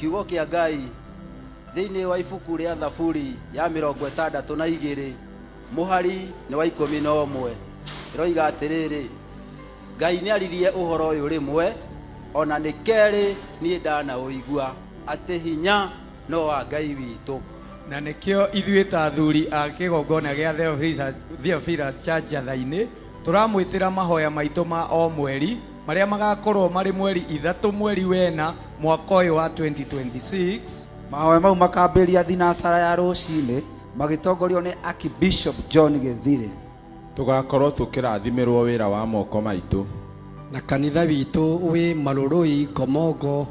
kiugo kia Ngai thiini wa ibuku ria Thaburi ya 62 muhari ni wa 11 iroiga atiriri Ngai ni aririe uhoro uyu rimwe ona ni keri ni ndana uigua ati hinya no wa Ngai witu na nikio ithuĩ ta athuri a kĩgongona gĩa Theophilus Church Jathainĩ turamwĩtĩra mahoya maitũ ma o mweri marĩa magakorwo marĩ mweri 3 mweri wena mwaka ũyũ wa 2026. Mahoya mau makambĩrĩria thinacara ya rũcinĩ magĩtongorio nĩ Archbishop John Gĩthirĩ. Tugakorwo tũkĩrathimirwo wĩra wa moko maitũ na kanitha witũ wĩ Marũrũi Komogo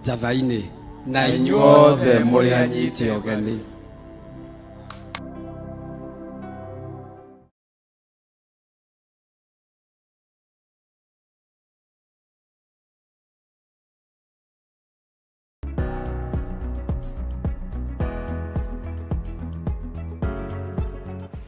Jathainĩ na inyuothe mũrĩ anyiti ũgeni.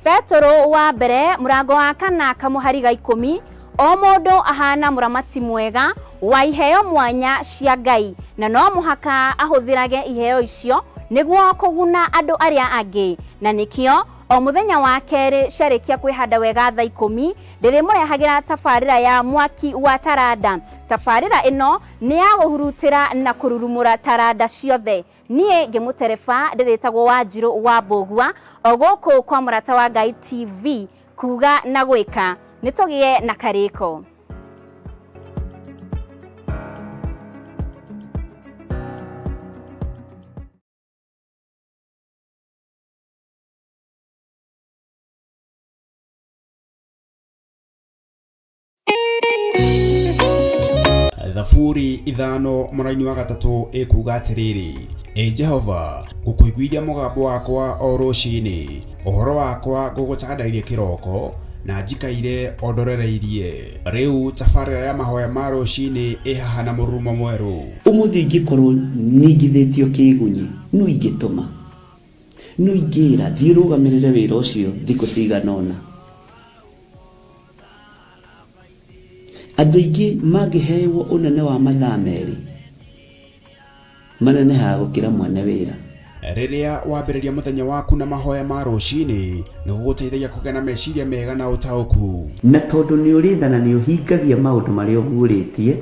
Petro wa mbere murango wa kana kamuhari ga 10 o mundu ahana muramati mwega wa iheo mwanya cia Ngai na no muhaka ahuthirage iheo icio niguo kuguna andu aria angi na nikio o muthenya wa keri ciarikia kwihanda wega thaa 10 ndiri murehagira tafarira ya mwaki wa taranda. Tafarira ino ni ya guhurutira na kururumura taranda ciothe. Nie ngimutereba ndiritagwo Wanjiru wa Mbugua o guku kwa Murata wa Ngai TV kuga na gwika nitugie na kariko. Thaburi 5 muraini wa 3 ikuga atiriri Jehova ngukuiguithia mugambo wakwa o rucini uhoro wakwa ngugutandairie kiroko na njikaire ondorereirie riu tafarira ya mahoya ma rucini ihaha na murumo mweru umuthi ngikorwo ningithitio kigunyi no ingituma no ingira thirugamirire wira ucio thiko ciganona andu ingi magiheo unene wa mathaa meri manene ha gukira mwana wira. Riria wambiriria muthenya waku na mahoya ma rucini ni guguteithagia kugĩa na meciria mega na utauku na tondu ni urithana ni uhingagia maundu maria uguritie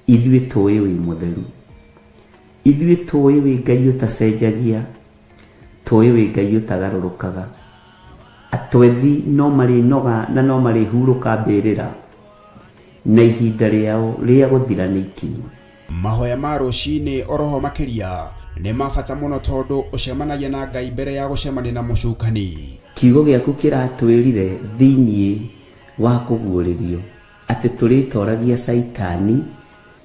ithuĩ tũĩ wĩ mutheru ithuĩ tũĩ wĩ Ngai utacenjagia tũĩ wĩ Ngai utagarũrũkaga atwethi no marĩ noga na no marĩ hurũka mbĩrĩra na ihinda rĩao rĩa gũthira nĩ ikinyu. Mahoya ma rucini oroho makiria ni mabata muno tondu ucemanagia na Ngai mbere ya gucemania na mucukani. Kiugo gĩaku kĩratwĩrire thĩinĩ wa kũguũrĩrio atĩ tũrĩtoragia Saitani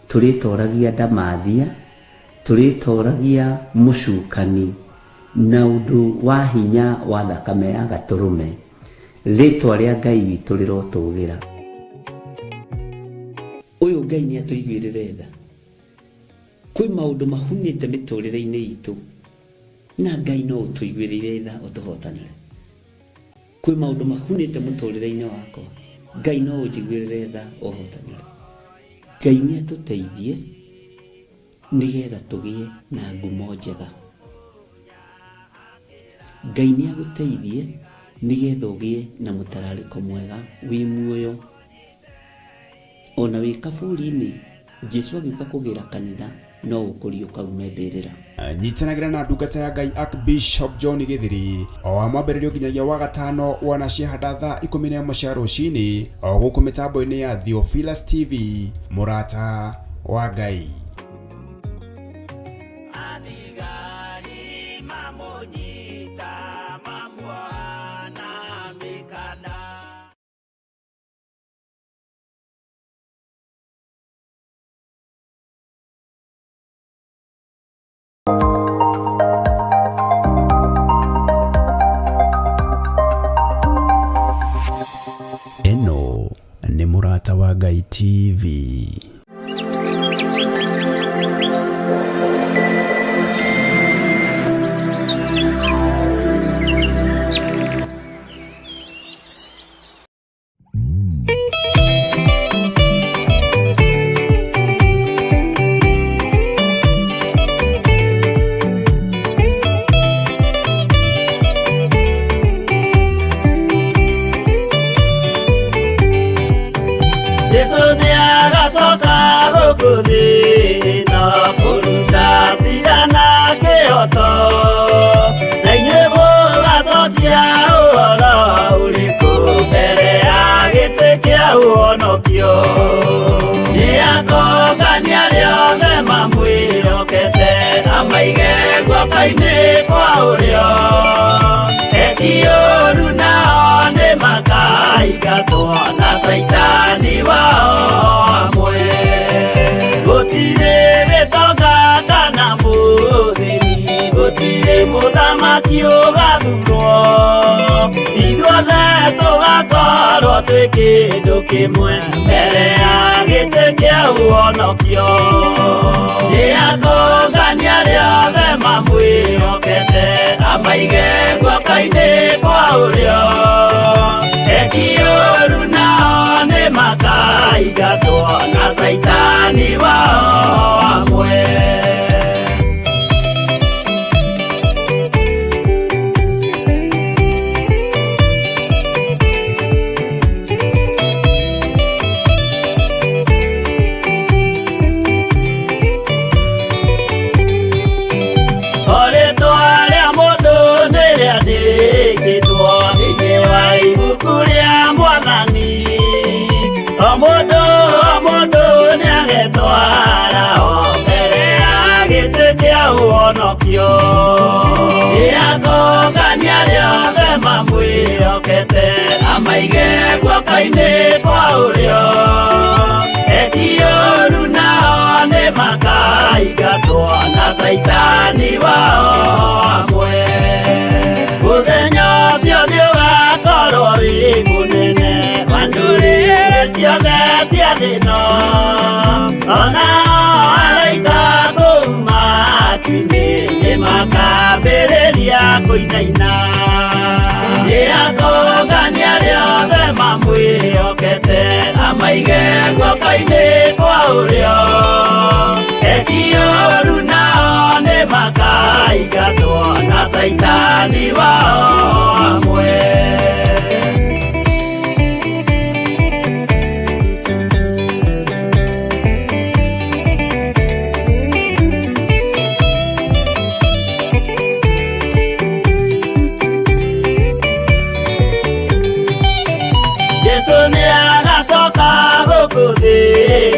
tũrĩtoragia Ndamathia tũrĩtoragia mucukani na ũndũ wa hinya wa thakame ya gatũrũme rĩtwa rĩa Ngai witũ rĩrotũgĩra. Ũyũ Ngai nĩ atũiguĩrĩre tha kwĩ maũndũ mahunĩte mĩtũrĩre-inĩ itũ na Ngai no ũtũiguĩrĩre tha ũtũhotanĩre. Kwĩ maũndũ mahunĩte mũtũrĩre-inĩ wakwa Ngai no ũnjiguĩrĩre tha ũhotanĩre. Ngai nĩ atũteithie nĩgetha tũgĩe na ngumo njega. Ngai nĩ agũteithie nĩgetha ũgĩe na mũtararĩko mwega wĩ muoyo ona wĩ kaburi-inĩ. Jesu agĩũka kũgĩra kanitha no ũkũrio kaume mbĩrĩra. Nyitanagira na ndungata ya Ngai Archbishop John Gĩthirĩ o wa mwambĩrĩrio nginyagia wa gatano wana ciahanda thaa 11 cia rũcinĩ o gũkũ mĩtambo-inĩ ya Theophilus TV Murata wa Ngai. Eno ni Murata wa Ngai TV. nĩ agacoka gũkũ thĩ ĩno kũruta cira na kĩhoto, na inyuĩ mũgacokia ũhoro ũrĩkũ mbere ya gĩtĩ kĩa ũhonokio? Nĩ akongania arĩa othe mamwĩhokete, amaige guoko-inĩ kwa ũrĩo, eki ũũru nao nĩ makaingatwo na Saitani wao hamwe. Gũtirĩ gĩtonga kana mũthĩni, gũtirĩ mũthamaki ũgathurwo, ithuothe tũgakorwo twĩ kĩndũ kĩmwe mbere ya gĩtĩ kĩa ũhonokio. Nĩ akongania arĩa othe mamwĩhokete, amaige guoko-inĩ kwa ũrĩo, eki ũũru nao nĩ makaingatwo na Saitani wao hamwe. Rĩĩtwa rĩa mũndũ nĩ rĩandĩkĩtwo thĩinĩ wa ibuku rĩa Mwathani. O mũndũ nĩ agetwara o mbere ya gĩtĩ kĩa ũhonokio. Nĩ akongania arĩa othe mamwĩhokete, amaige guoko-inĩ kwa ũrĩo, eki ũũru nao nĩ makaingatwo na Saitani wao hamwe. Mũthenya ũcio nĩ ũgakorwo wĩ mũnene wa ndũrĩrĩ ciothe cia thĩ ĩno, onao araika kũu matu-inĩ nĩ makambĩrĩria kũinaina. Nĩ akongania arĩa othe mamwĩhokete, amaige guoko-inĩ kwa ũrĩo, eki ũũru nao nĩ makaingatwo na Saitani wao hamwe. Jesũ nĩ agacoka gũkũ thĩ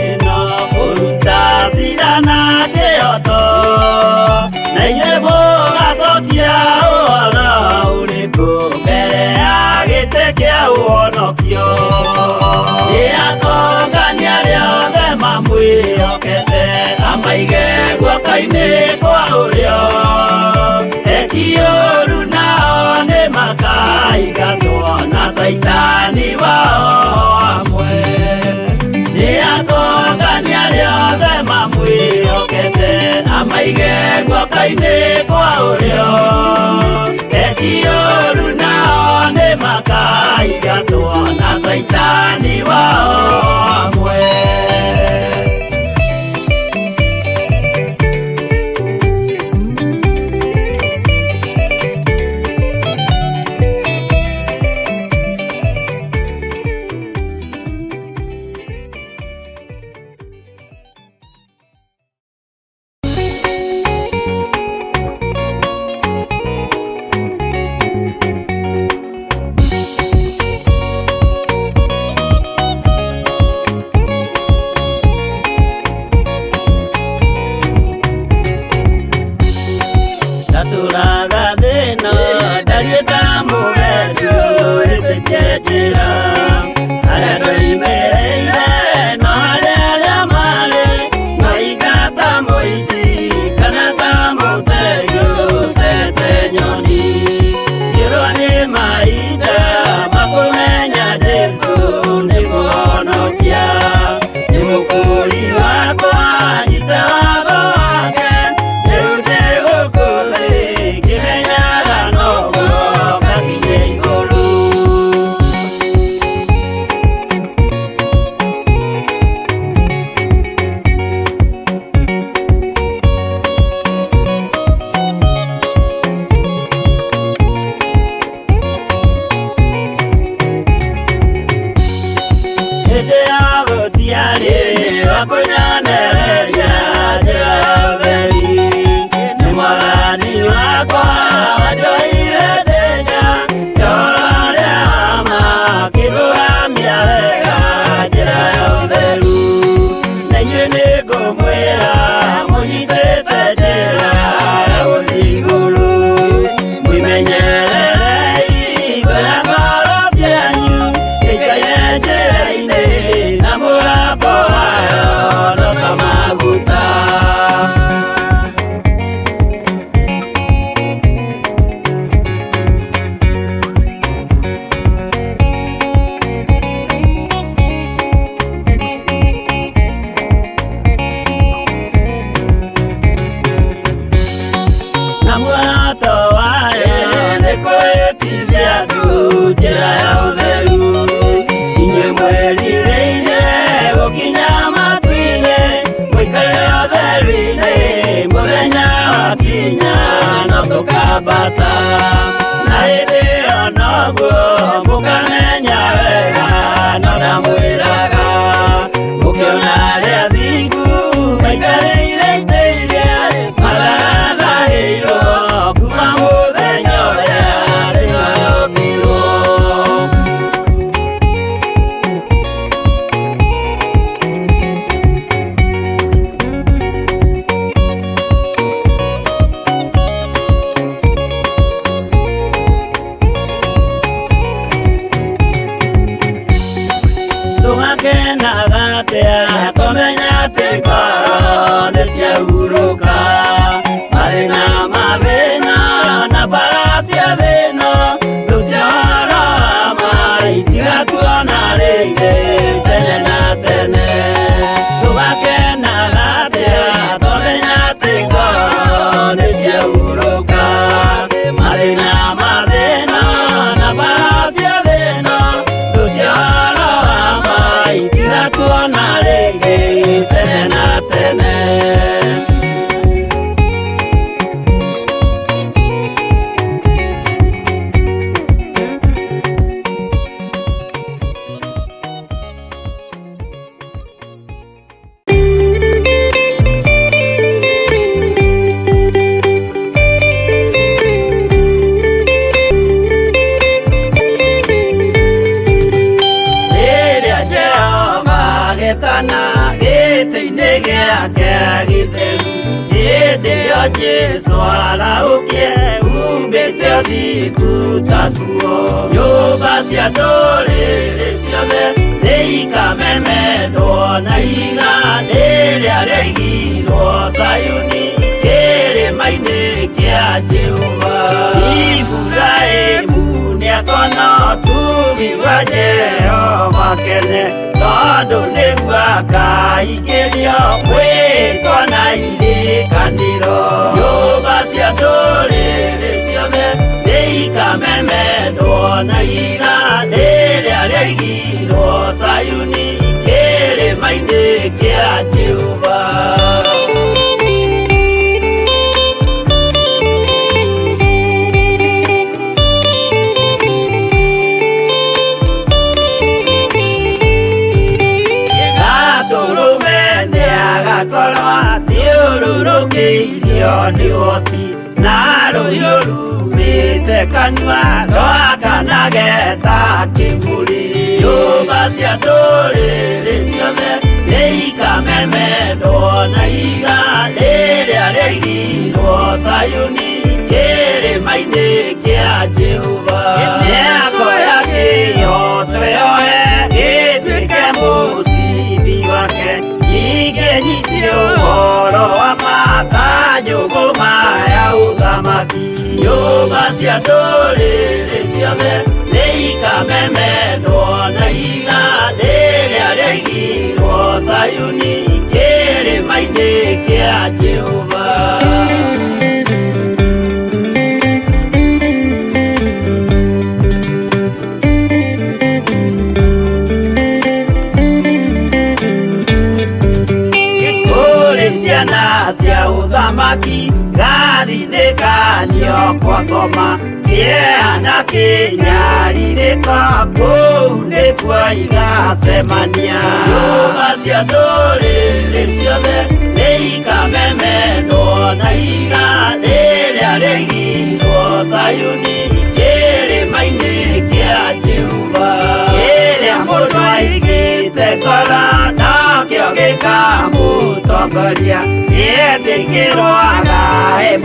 ĩno kũruta cira na kĩhoto, na inyuĩ mũgacokia ũhoro ũrĩkũ mbere ya gĩtĩ kĩa ũhonokio? Nĩ akongania arĩa othe mamwĩhokete, amaige guoko-inĩ kwa ũrĩo, eki ũũru nao nĩ makaingatwo na Saitani wao hamwe. Nĩ akongania arĩa othe mamwĩhokete, amaige guoko-inĩ kwa ũrĩo, eki ũũru nao nĩ makaingatwo na Saitani wao hamwe. hĩndĩ ya gũtia arata na hĩndĩ ĩyo noguo mũkamenya wega no ndamwĩraga mũkĩona arĩa athingu maikarĩire itĩ iria marathahĩirwo kuma mũthenya ũrĩa thĩ yombirwo. Tũgakenaga atĩa twamenya atĩ ngoro nĩciahurũka marĩ na mathĩna na mbara cia thĩno tũciahoro ma itigatuona rĩngĩ tene na tene. Tũgakenaga atĩa twamenya atĩ ngoro nĩciahurũka marĩ na mathĩna na mbara cia thĩno tũciahoro itigatuona rĩngĩ tene na tene. Jesu araukie umbĩte ũthingu tatuo nyũmba cia ndũrĩrĩ ciothe nĩikamemendwo na iga rĩrĩa rĩaigirwo Zayuni kĩrĩma-inĩ kĩa Jehova. Iburahĩmu nĩakona ũtugi wa Jehova kene tondũ nĩguo akaingĩrio mwĩtwo na irĩkanĩro. Nyũmba cia ndũrĩrĩ ciothe nĩikamemendwo na iga rĩrĩa rĩaigirwo Zayuni kĩrĩma-inĩ kĩa Jehova. Agakorwo athiũrũrũkĩirio nĩ ũhoti na rũhiũ rumĩte kanua rwakanageta kĩmũrĩ. Nyũmba cia ndũrĩrĩ ciothe nĩikamemendwo na iga rĩrĩa rĩaigirwo Zayuni kĩrĩma-inĩ kĩa Jehova. Mĩako ya kĩhooto yoe gĩtuĩke mũcibi wake ningĩnyitie ũhoro wa makanjũgũ maya ũthamaki. Nyũmba cia ndũrĩrĩ ciothe nĩikamemendwo na iga rĩrĩa rĩaigirwo Zayuni kĩrĩma-inĩ kĩa Jehova. Ciana cia ũthamaki gathinĩkanio kwa ngoma kĩeha kĩnyarirĩka kũu nĩkuo igacemania. Nyũmba cia ndũrĩrĩ ciothe nĩikamemendwo na iga rĩrĩa rĩaigirwo Zayuni kĩrĩma-inĩ kĩa Jehova. Kĩrĩa mũndũ aigĩte ngoro nakĩo gĩkamũtongoria nĩetĩkĩrwaga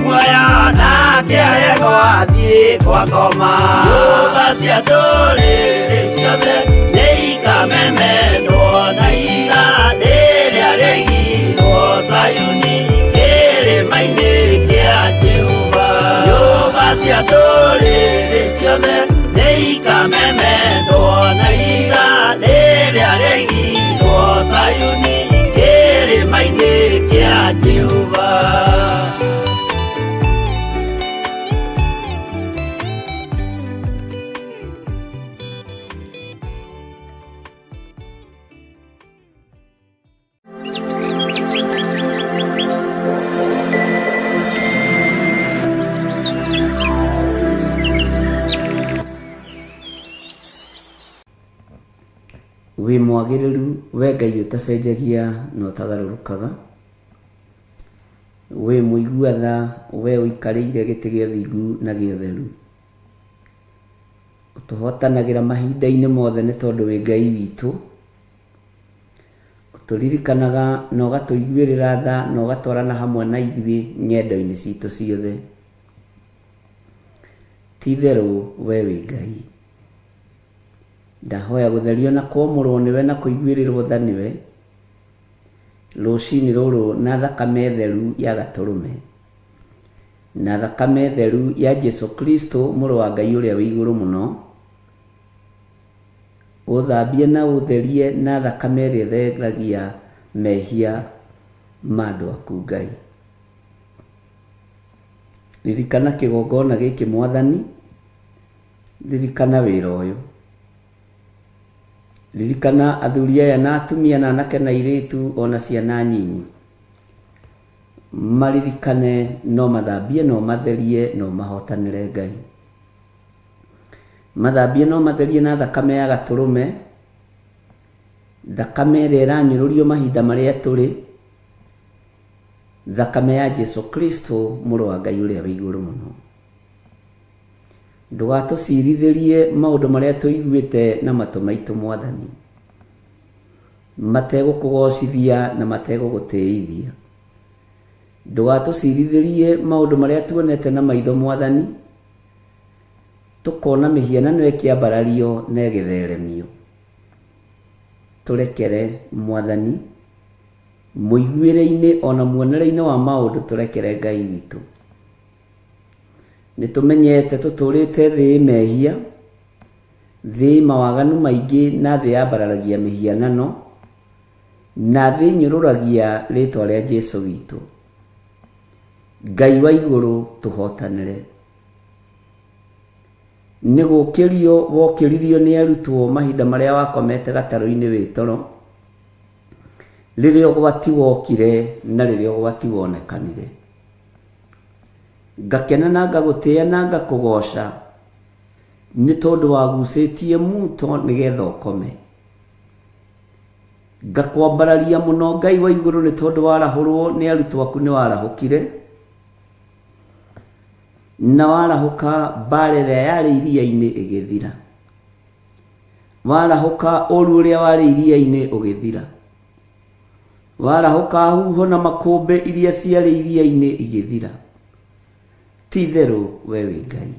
muoyo nake arego athiĩ kwa ngoma. Nyũmba cia ndũrĩrĩ ciothe nĩikamemendwo na iga rĩrĩa rĩaigirwo Zayuni kĩrĩma-inĩ kĩa Jehova. Nyũmba cia ndũrĩrĩ ciothe nĩikamemendwo na iga rĩrĩa rĩaigirwo Zayuni kĩrĩma-inĩ kĩa Jehova. mwagĩrĩru, we Ngai ũtacenjagia na ũtagarũrũkaga, we mũiguatha, we ũikarĩire gĩtĩ gĩa ũthingu na gĩa ũtheru, ũtũhotanagĩra mahinda-inĩ mothe nĩ tondũ wĩ Ngai witũ, ũtũririkanaga na ũgatũiguĩrĩra tha na ũgatwarana hamwe na ithuĩ ng'endo-inĩ citũ ciothe. Ti-itherũ we wĩ Ngai. Ndahoya gũtherio na kuomorwo nĩwe na kũiguĩrĩrwo tha nĩwe rũcinĩ rũrũ na thakame theru ya Gatũrũme na thakame theru ya Jesu Kristo mũrũ wa Ngai ũrĩa wĩ igũrũ mũno, ũthambie na ũtherie na thakame ĩrĩa ĩtheragia mehia ma andũ aku Ngai. Ririkana kĩgongona gĩkĩ Mwathani, ririkana wĩra ũyũ, ririkana athuri aya na atumia na anake na airĩtu ona ciana nyinyi, maririkane no mathambie no matherie no mahotanĩre Ngai. Mathambie no matherie na thakame ya Gatũrũme, thakame ĩrĩa ĩranyũrũrio mahinda marĩa tũrĩ, thakame ya Jesu Kristo mũrũ wa Ngai ũrĩa wĩ igũrũ mũno. Ndũgatũcirithĩrie maũndũ marĩa tũiguĩte na matũ maitũ Mwathani, mategũkũgocithia na mategũgũtĩithia. Ndũgatũcirithĩrie maũndũ marĩa tuonete na maitho Mwathani, tũkona mĩhianano ĩkĩambarario na ĩgĩtheremio. Tũrekere Mwathani, mũiguĩre-inĩ ona muonere-inĩ wa maũndũ tũrekere Ngai witũ. Nĩtũmenyete tũtũrĩte thĩ mehia, thĩ mawaganu maingĩ na thĩ yambararagia mĩhianano, na thĩ nyũrũragia rĩtwa rĩa Jesu witũ. Ngai wa igũrũ tũhotanĩre. Nĩgũkĩrio wokĩririo nĩ arutwo mahinda marĩa wakomete gatarũ-inĩ wĩ toro, rĩrĩa ũgwati wokire na rĩrĩa ũgwati wonekanire. Ngakena na ngagũtĩĩa na ngakũgoca nĩ tondũ wagucĩtie muto nĩgetha ũkome. Ngakwambararia mũno Ngai wa igũrũ nĩ tondũ warahũrwo nĩ arutwo aku nĩ warahũkire, na warahũka mbara ĩrĩa yarĩ iria-inĩ ĩgĩthira, warahũka ũru ũrĩa warĩ iria-inĩ ũgĩthira, warahũka huho na makũmbĩ iria ciarĩ iria-inĩ igĩthira. Ti-itherũ we wĩ Ngai.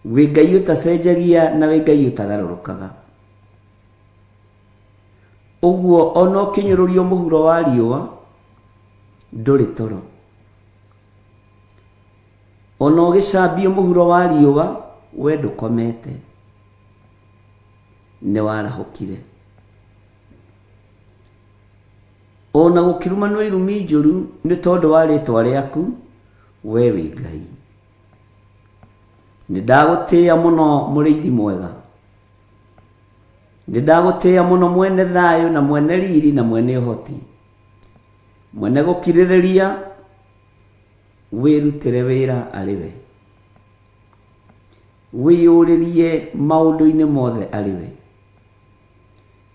Wĩ Ngai ũtacenjagia na wĩ Ngai ũtagarũrũkaga. Ũguo ona ũkĩnyũrũrio mũhuro wa riũa ndũrĩ toro, ona ũgĩcambio mũhuro wa riũa we ndũkomete, nĩ warahũkire. Ona gũkĩrumanwo irumi njũru nĩ tondũ wa rĩtwa rĩaku we wĩ Ngai. Nĩndagũtĩĩa mũno mũrĩithi mwega, nĩndagũtĩĩa mũno mwene thayũ na mwene riri na mwene ũhoti, mwene gũkirĩrĩria, wĩrutĩre wĩra arĩ we, wĩyũrĩrie maũndũ-inĩ mothe arĩ we.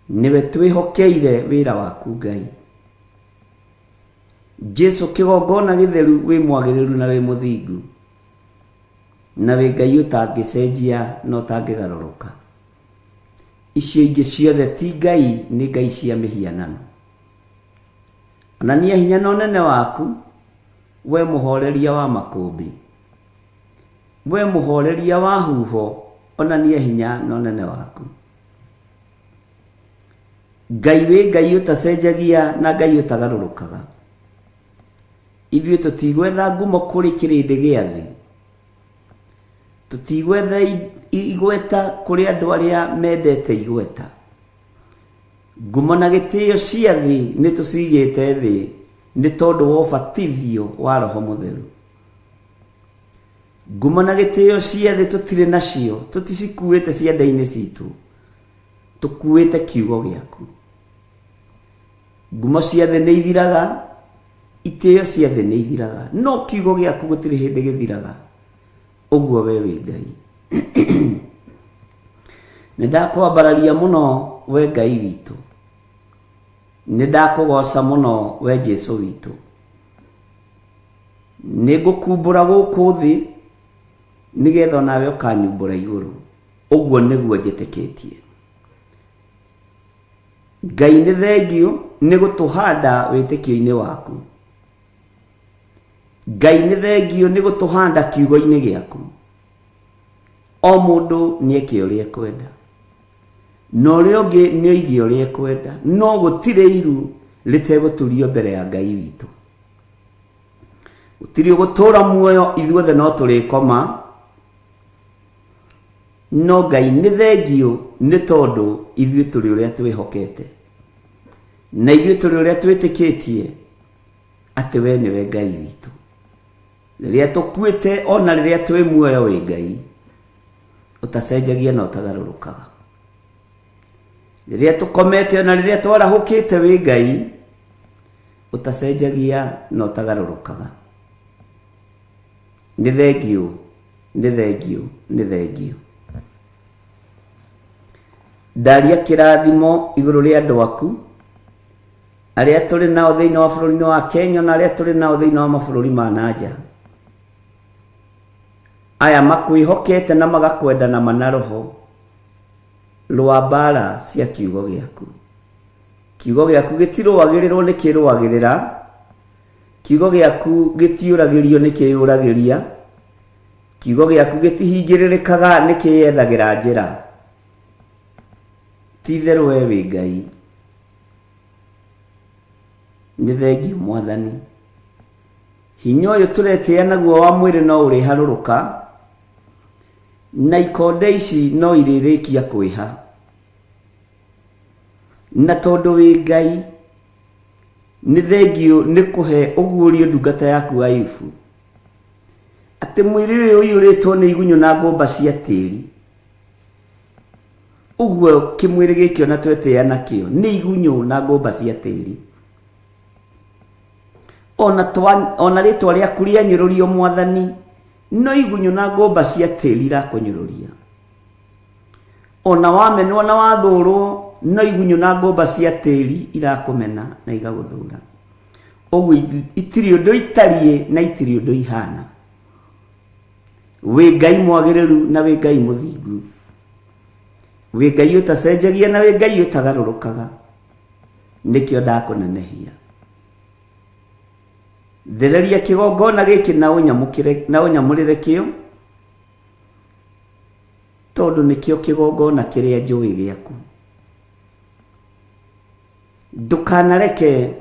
Nĩwe twĩhokeire wĩra waku Ngai. Jesu kĩgongona gĩtheru wĩ mwagĩrĩru na wĩ mũthingu, na wĩ Ngai ũtangĩcenjia na ũtangĩgarũrũka. Icio ingĩ ciothe ti Ngai, nĩ ngai cia mĩhianano. Onania hinya na ũnene waku, we mũhoreria wa makũmbĩ, we mũhoreria wa huho, onania hinya na ũnene waku. Ngai wĩ Ngai ũtacenjagia na Ngai ũtagarũrũkaga. Ithuĩ tũtigwetha ngumo kũrĩ kĩrĩndĩ gĩa thĩ, tũtigwetha igweta kũrĩ andũ arĩa mendete igweta. Ngumo na gĩtĩo cia thĩ nĩ tũcigĩte thĩ nĩ tondũ wa ũbatithio wa Roho Mũtheru. Ngumo na gĩtĩo cia thĩ tũtirĩ nacio, tũticikuĩte ciande-inĩ citũ, tũkuĩte kiugo gĩaku. Ngumo cia thĩ nĩ ithiraga, itĩo cia thĩ nĩ ithiraga, no kiugo gĩaku gũtirĩ hĩndĩ gĩthiraga. Ũguo we wĩ Ngai. Nindakwambararia muno we Ngai witu. Nindakugoca muno we Jesu witu. Nigukumbura guku thi nigetha nawe ukanyumbura iguru. Uguo niguo njitikitie. Ngai nĩ thengio nĩ gũtũhanda wĩtĩkio-inĩ waku. Ngai nĩ thengio nĩ gũtũhanda kiugo-inĩ gĩaku. O mũndũ nĩeke ũrĩa ekwenda. Na ũrĩa ũngĩ nĩoige ũrĩa ekwenda. No gũtirĩ iru rĩtegũturio mbere ya Ngai witũ. Gũtirĩ gũtũra muoyo ithuothe no tũrĩkoma. No Ngai nĩ thengio nĩ tondũ ithuĩ tũrĩ ũrĩa twĩhokete. Na ithuĩ tũrĩ ũrĩa twĩtĩkĩtie atĩ we nĩwe Ngai witũ. Rĩrĩa tũkuĩte ona rĩrĩa twĩ muoyo wĩ Ngai, ũtacenjagia na ũtagarũrũkaga. Rĩrĩa tũkomete ona rĩrĩa twarahũkĩte wĩ Ngai, ũtacenjagia na ũtagarũrũkaga. Nĩ thengio, nĩ thengio, nĩ thengio. Ndaria kĩrathimo igũrũ rĩa andũ aku arĩa tũrĩ nao thĩinĩ wa bũrũri wa Kenya na arĩa tũrĩ nao thĩinĩ wa mabũrũri ma nanja. Aya makwĩhokete na magakwenda na manaroho rwa mbara cia kiugo gĩaku. Kiugo gĩaku gĩtirũagĩrĩrwo nĩ kĩrũagĩrĩra. Kiugo gĩaku gĩtiũragĩrio nĩ kĩyũragĩria. Kiugo gĩaku gĩtihingĩrĩrĩkaga nĩ kĩyethagĩra njĩra. Ti-itherũ we wĩ Ngai. Nĩ thengio Mwathani. Hinya ũyũ tũretĩĩa naguo wa mwĩrĩ no ũrĩharũrũka. Na ikonde ici no irĩrĩkia kwĩha. Na tondũ wĩ Ngai, nĩ thengio nĩ kũhe ũguũrio ndungata yaku Ayubu. Atĩ mwĩrĩ ũyũ ũiyũrĩtwo nĩ igunyũ na ngũmba cia tĩĩri. Uguo kĩmwĩrĩ gĩkĩ ona twetĩĩa nakĩo nĩ igunyũ na ngũmba cia tĩĩri. Ona rĩtwa rĩaku rĩanyũrũrio Mwathani, no igunyũ na ngũmba cia tĩĩri irakũnyũrũria. Ona wamenwo na wathũrwo, no igunyũ na ngũmba cia tĩĩri irakũmena na igagũthũra. Ũguo itirĩ ũndũ itariĩ na itirĩ ũndũ ihana. Wĩ Ngai mwagĩrĩru na wĩ Ngai mũthingu. Wĩ Ngai ũtacenjagia na wĩ Ngai ũtagarũrũkaga. Nĩkĩo ndakũnenehia. Thereria kĩgongona gĩkĩ na ũnyamũrĩre kĩo, tondũ nĩkĩo kĩgongona kĩrĩa njũĩ gĩaku. Ndũkanareke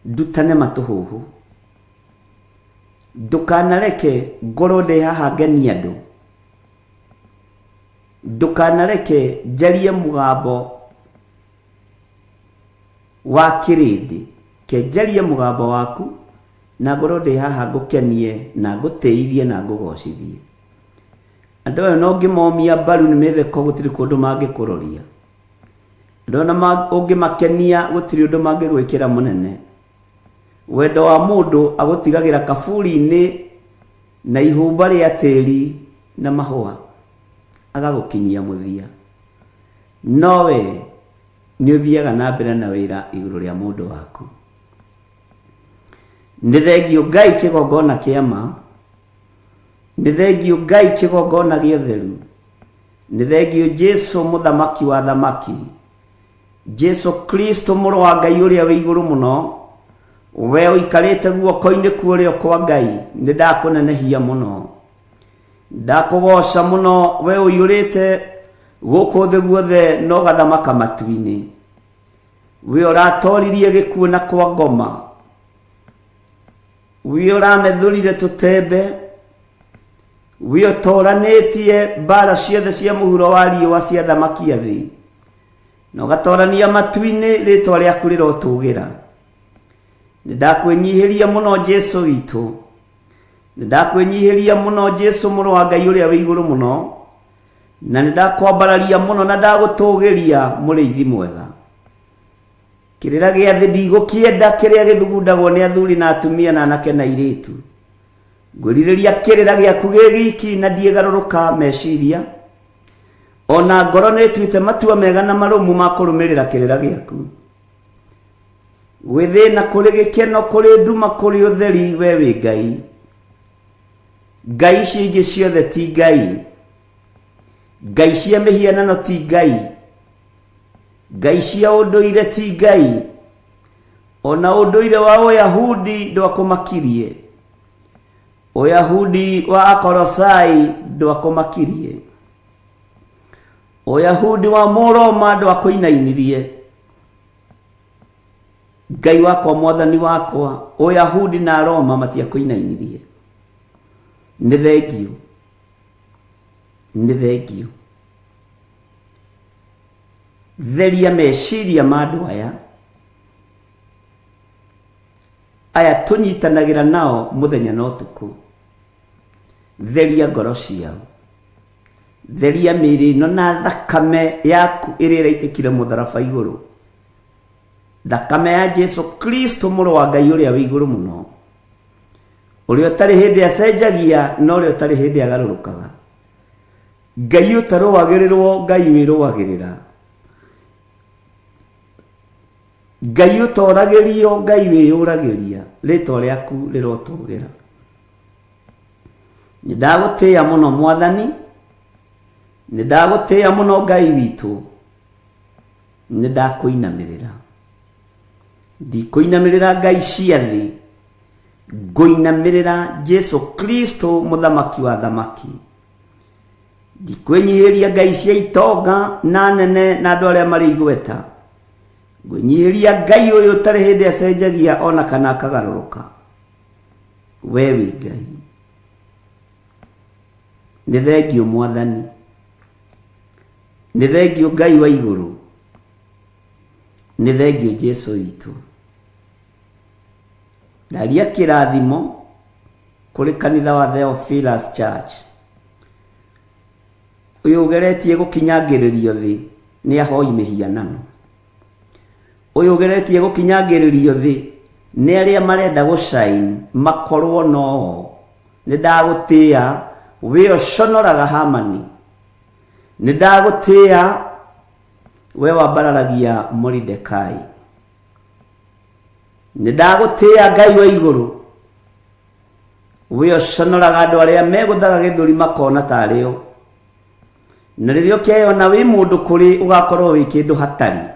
ndutane matũhũhũ. Ndũkanareke ngorwo ndĩ haha ngenie andũ. Ndũkanareke njarie mũgambo wa kĩrĩndĩ. Ke njarie mũgambo waku na ngorwo ndĩ haha ngũkenie na ngũtĩithie na ngũgocithie. Andũ aya no ngĩmomia mbaru nĩ mĩtheko gũtirĩ kũndũ mangĩkũroria. Andũ ona ũngĩmakenia gũtirĩ ũndũ mangĩgwĩkĩra mũnene. Wendo wa mũndũ agũtigagĩra kaburi-inĩ na ihumba rĩa tĩĩri na mahũa, agagũkinyia mũthia. Nowe nĩ ũthiaga na mbere na wĩra igũrũ rĩa mũndũ waku. Nĩ thengio Ngai kĩgongona kĩa ma. Nĩ thengio Ngai kĩgongona gĩa ũtheru. Nĩ thengio Jesu mũthamaki wa thamaki. Jesu Kristo mũrũ wa Ngai ũrĩa wĩ igũrũ mũno. We ũikarĩte guoko-inĩ kuorĩo kwa Ngai. Nĩ ndakũnenehia mũno. Ndakũgoca mũno we ũiyũrĩte gũkũ thĩ guothe no gathamaka matu-inĩ. We ũratoririe gĩkuũ na kwa ngoma. We ũramethũrire tũtembe. We ũtoranĩtie mbara ciothe cia mũhuro wa riũa cia thamaki a thĩ. Na ũgatorania matu-inĩ rĩtwa rĩaku rĩrotũgĩra. Nĩ ndakwĩnyihĩria mũno Jesu witũ. Nĩ ndakwĩnyihĩria mũno Jesu mũrũ wa Ngai ũrĩa wĩ igũrũ mũno. Na nĩ ndakwambararia mũno na ndagũtũgĩria mũrĩithi mwega. Kĩrĩra gĩa thĩ ndigũkĩenda kĩrĩa gĩthugundagwo nĩ athuri na atumia na anake na airĩtu. Ngwĩrirĩria kĩrĩra gĩaku gĩ giki na ndiĩgarũrũka meciria. ona ngoro nä tuite matua mega na marumu ma kũrũmĩrĩra kĩrĩra gĩaku. Gwĩthĩna kũrĩ gĩkeno, kũrĩ nduma, kũrĩ ũtheri, we wĩ Ngai. Ngai ici ingĩ ciothe ti Ngai. Ngai cia mĩhianano ti Ngai. Ngai cia ũndũire ti Ngai. Ona ũndũire wa Ũyahudi ndwakũmakirie. Ũyahudi wa Akolosai ndwakũmakirie. Ũyahudi wa Mũroma ndwakũinainirie. Ngai wakwa, Mwathani wakwa, Ũyahudi na Roma matiakũinainirie. Nĩ thengio. Nĩ thengio. Theria meciria ma andũ aya tũnyitanagĩra nao mũthenya na ũtukũ. Theria ngoro ciao. Theria mĩĩrĩ ĩno na thakame yaku ĩrĩa ĩraitĩkire mũtharaba igũrũ. Thakame ya Jesu Kristo, mũrũ wa Ngai ũrĩa wĩ igũrũ mũno, ũrĩa ũtarĩ hĩndĩ acenjagia na ũrĩa ũtarĩ hĩndĩ agarũrũkaga. Ngai ũtarũagĩrĩrwo, Ngai wĩrũagĩrĩra. Ngai ũtoragĩrio, Ngai wĩyũragĩria. Rĩĩtwa rĩaku rĩrotũgĩra. Nĩndagũtĩĩa mũno Mwathani. Nĩndagũtĩĩa mũno Ngai witũ. Nĩndakũinamĩrĩra. Ndikũinamĩrĩra ngai cia thĩ. Ngũinamĩrĩra Jesu Kristo, mũthamaki wa thamaki. Ndikwĩnyihĩria ngai cia itonga na nene na andũ arĩa marĩ igweta. Ngũnyihĩria Ngai ũyũ ũtarĩ hĩndĩ acenjagia ona kana akagarũrũka. We wĩ Ngai. Nĩ thengio Mwathani. Nĩ thengio Ngai wa igũrũ. Nĩ thengio Jesu witũ. Ndaria kĩrathimo kũrĩ kanitha wa Theophilus Church. Ũyũ ũgeretie gũkinyangĩrĩrio thĩ nĩ ahoi mĩhianano. Ũyũ ũgeretie gũkinyangĩrĩrio thĩ nĩ arĩa marenda gũcaini makorwo no. Nĩndagũtĩĩa we ũconoraga Hamani. Nĩndagũtĩĩa we wambararagia Moridekai. Nĩndagũtĩĩa Ngai wa igũrũ, we ũconoraga andũ arĩa megũthaga gĩthũri makona tarĩ o. Na rĩrĩa ũkeyona wĩ mũndũ kũrĩ ũgakorwo wĩ kĩndũ hatarĩ.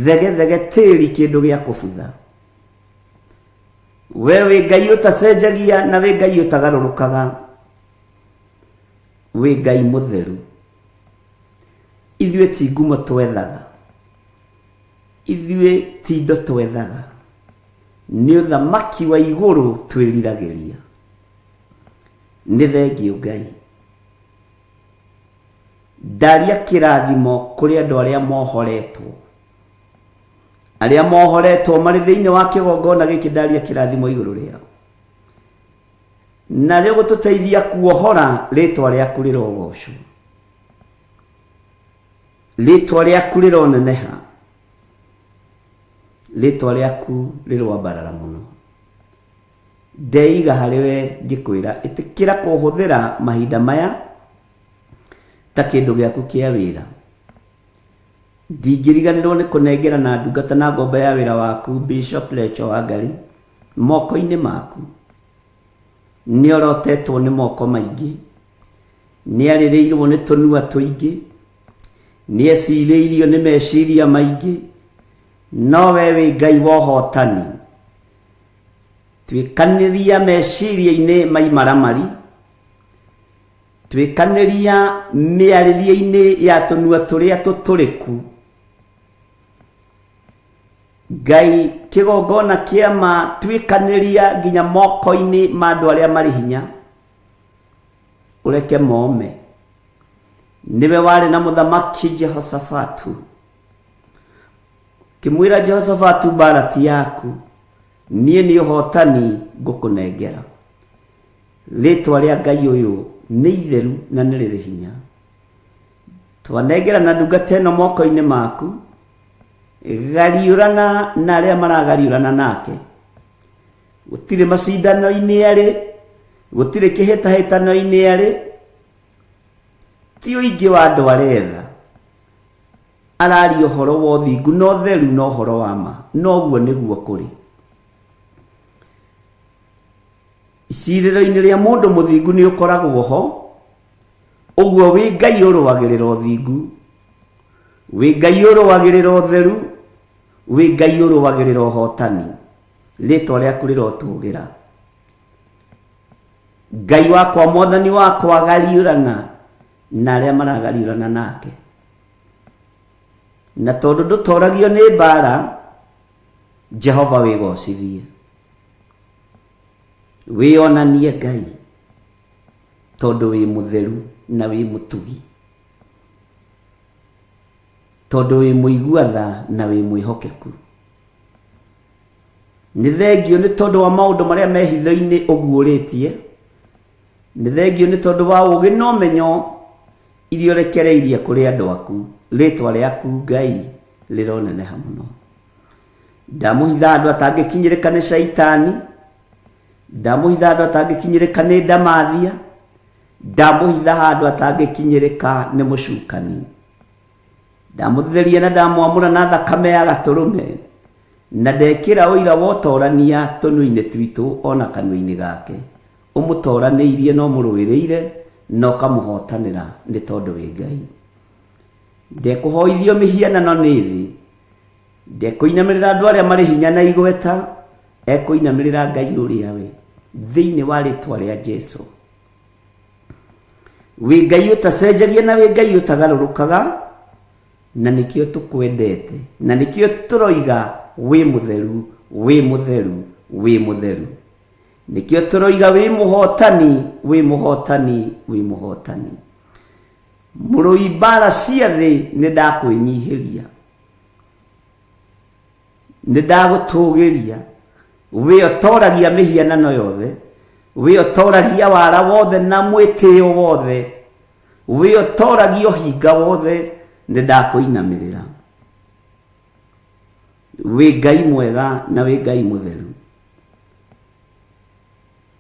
Thege thege tĩri kĩndũ gĩa kũbutha. We wĩ Ngai ũtacenjagia na wĩ Ngai ũtagarũrũkaga. Wĩ Ngai mũtheru. Ithuĩ ti ngumo twethaga. Ithuĩ ti indo twethaga. Nĩ ũthamaki wa igũrũ twĩriragĩria. Nĩ thengio Ngai. Ndaria kĩrathimo kũrĩ andũ arĩa mohoretwo. Arĩa mohoretwo marĩ thĩinĩ wa kĩgongona gĩkĩ, ndaria kĩrathimo igũrũ rĩao. Na rĩo gũtũteithia kuohora, rĩĩtwa rĩaku rĩrogocwo. Rĩĩtwa rĩaku rĩroneneha. Rĩĩtwa rĩaku rĩrwambarara mũno. Ndeiga harĩ we ngĩkwĩra, ĩtĩkĩra kũhũthĩra mahinda maya ta kĩndũ gĩaku kĩa wĩra. Ndingĩriganĩrwo nĩ kũnengerana ndungata na ngombo ya wĩra waku Bishop Lecho Wangari moko-inĩ maku. Nĩ orotetwo nĩ moko maingĩ. Nĩ arĩrĩirwo nĩ tũnua tũingĩ. Nĩ ecirĩirio nĩ meciria maingĩ. No we wĩ Ngai wa ũhotani. Twĩkanĩria meciria-inĩ maimaramari. Twĩkanĩria mĩarĩrie-inĩ ya tũnua tũrĩa tũtũrĩku. Ngai kĩgongona kĩama twĩkanĩria nginya moko-inĩ ma andũ arĩa marĩ hinya. Ũreke mome. Nĩwe warĩ na mũthamaki Jehoshafatu. Kĩmwĩra Jehoshafatu, mbara ti yaku, niĩ nĩ ũhotani ngũkũnengera. Rĩĩtwa rĩa Ngai ũyũ nĩ itheru na nĩ rĩrĩ hinya. Twanengera na ndungata ĩno moko-inĩ maku. Gariũrana na arĩa maragariũrana nake. Gũtirĩ macindano-inĩ arĩ, gũtirĩ kĩhĩtahĩtano-inĩ arĩ. ti uingi wa andu aretha arari uhoro wa uthingu no theru no uhoro wa ma noguo niguo kuri iciriro-ini ria mundu muthingu ni ukoragwo ho uguo wi Ngai uruagirira uthingu wi Ngai uruagirira utheru wi Ngai uruagirira uhotani ritwa riaku rirotugira Ngai wakwa mwathani wakwa agariurana na aria maragariurana nake na tondu ndutoragio ni mbara Jehova wigocithie wionanie Ngai tondu wi mutheru na wi mutugi tondu wi muiguatha na wi mwihokeku ni thengio ni tondu wa maundu maria mehitho-ini uguuritie ni thengio ni tondu wa ugi no menyo irio rekereirie kuri andu aku ritwa riaku Ngai rironeneha muno ndamuhitha andu atangikinyirika ni shaitani ndamuhitha andu atangikinyirika ni ndamathia ndamuhitha andu atangikinyirika ni mucukani ndamutheria na ndamwamura na thakame ya gaturume na ndekira uira wotorania tunu-ini twitu ona kanua-ini gake umutoraniirie no muruwiriire no kamuhotanira ni tondu wi Ngai ndekuhoithio mihianano ni thi ndekuinamirira andu aria mari hinya na igweta ekuinamirira Ngai uria we thiini wa ritwa ria Jesu wi Ngai utacenjagia na wi Ngai utagarurukaga na nikio tukwendete na nikio turoiga wi mutheru wi mutheru wi mutheru nikio turoiga wi muhotani wi muhotani wi muhotani murui mbara cia thi ni ndakwinyihiria ni ndagutugiria wi otoragia mihianano yothe wi otoragia wara wothe na mwitio wothe wi otoragia uhinga wothe ni ndakuinamirira wi Ngai mwega na wi Ngai mutheru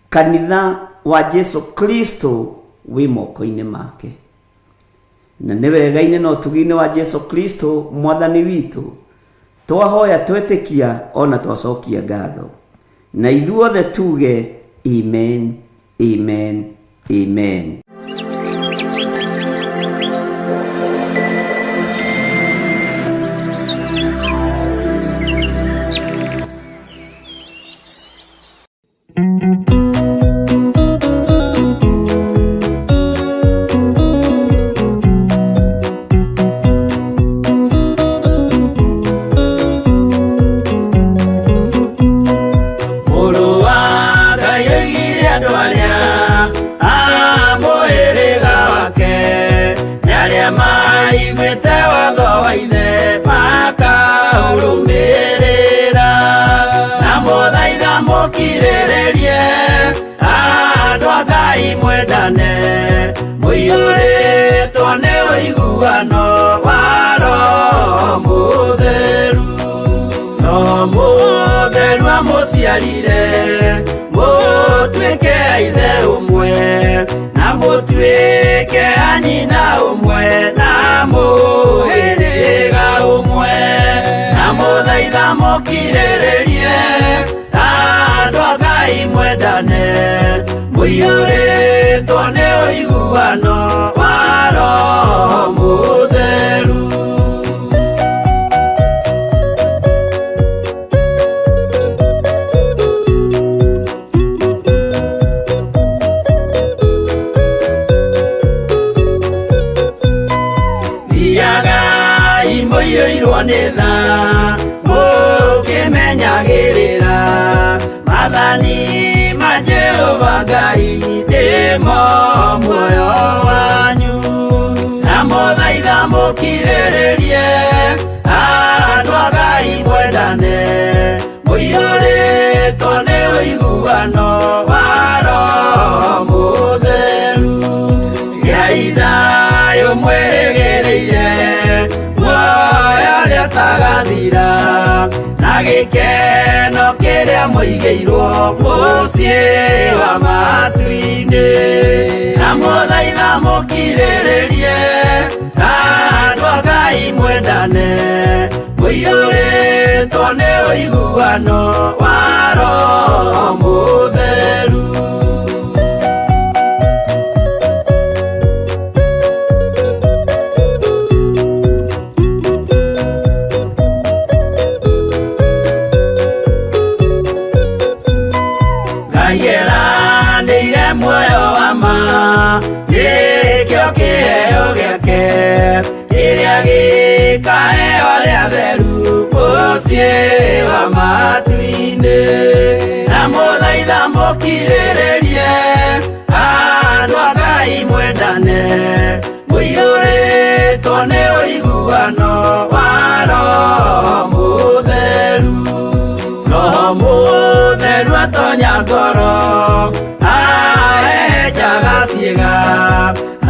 kanitha wa Jesu Kristo wi moko-ini make na ni wega-ini no tugi-ini wa Jesu Kristo mwathani witu twahoya twetikia ona twacokia ngatho na ithuothe tuge amen amen amen. Kirererie andu a Ngai mwendane muiyuritwo ni uiguano wa Roho Mutheru no mutheru amuciarire mutuike aithe umwe na mutuike anyina umwe na muhiriga umwe na muthaitha mukirererie andu a Ngai mwendane muiyuritwo ni uiguano wa Roho Mutheru. Thiagai muiyuirwo ni tha mukimenyagirira mathani ma Jehova Ngai nimo muoyo wanyu na muthaitha mukirererie andu a Ngai mwendane muiyuritwo ni uiguano wa Roho Mutheru giai thayu mwirigireire muoyo ria tagathira na gĩkeno kĩrĩa mũigĩirwo mũciĩ wa matu-inĩ, na mũthaitha mũkirĩrĩrie andũ a Ngai mwendane, mũiyũrĩtwo nĩ ũiguano wa Roho Mũtheru. Ngai muoyo wa ma gĩkĩo kĩheo gĩake kĩrĩa gĩkaheo arĩa atheru mũciĩ wa matu-inĩ, na mũthaitha mũkirĩrĩrie andũ a Ngai mwendane, mũiyũrĩtwo nĩ ũiguano wa Roho Mũtheru. Roho Mũtheru atonya ngoro ahehenjaga ciĩga,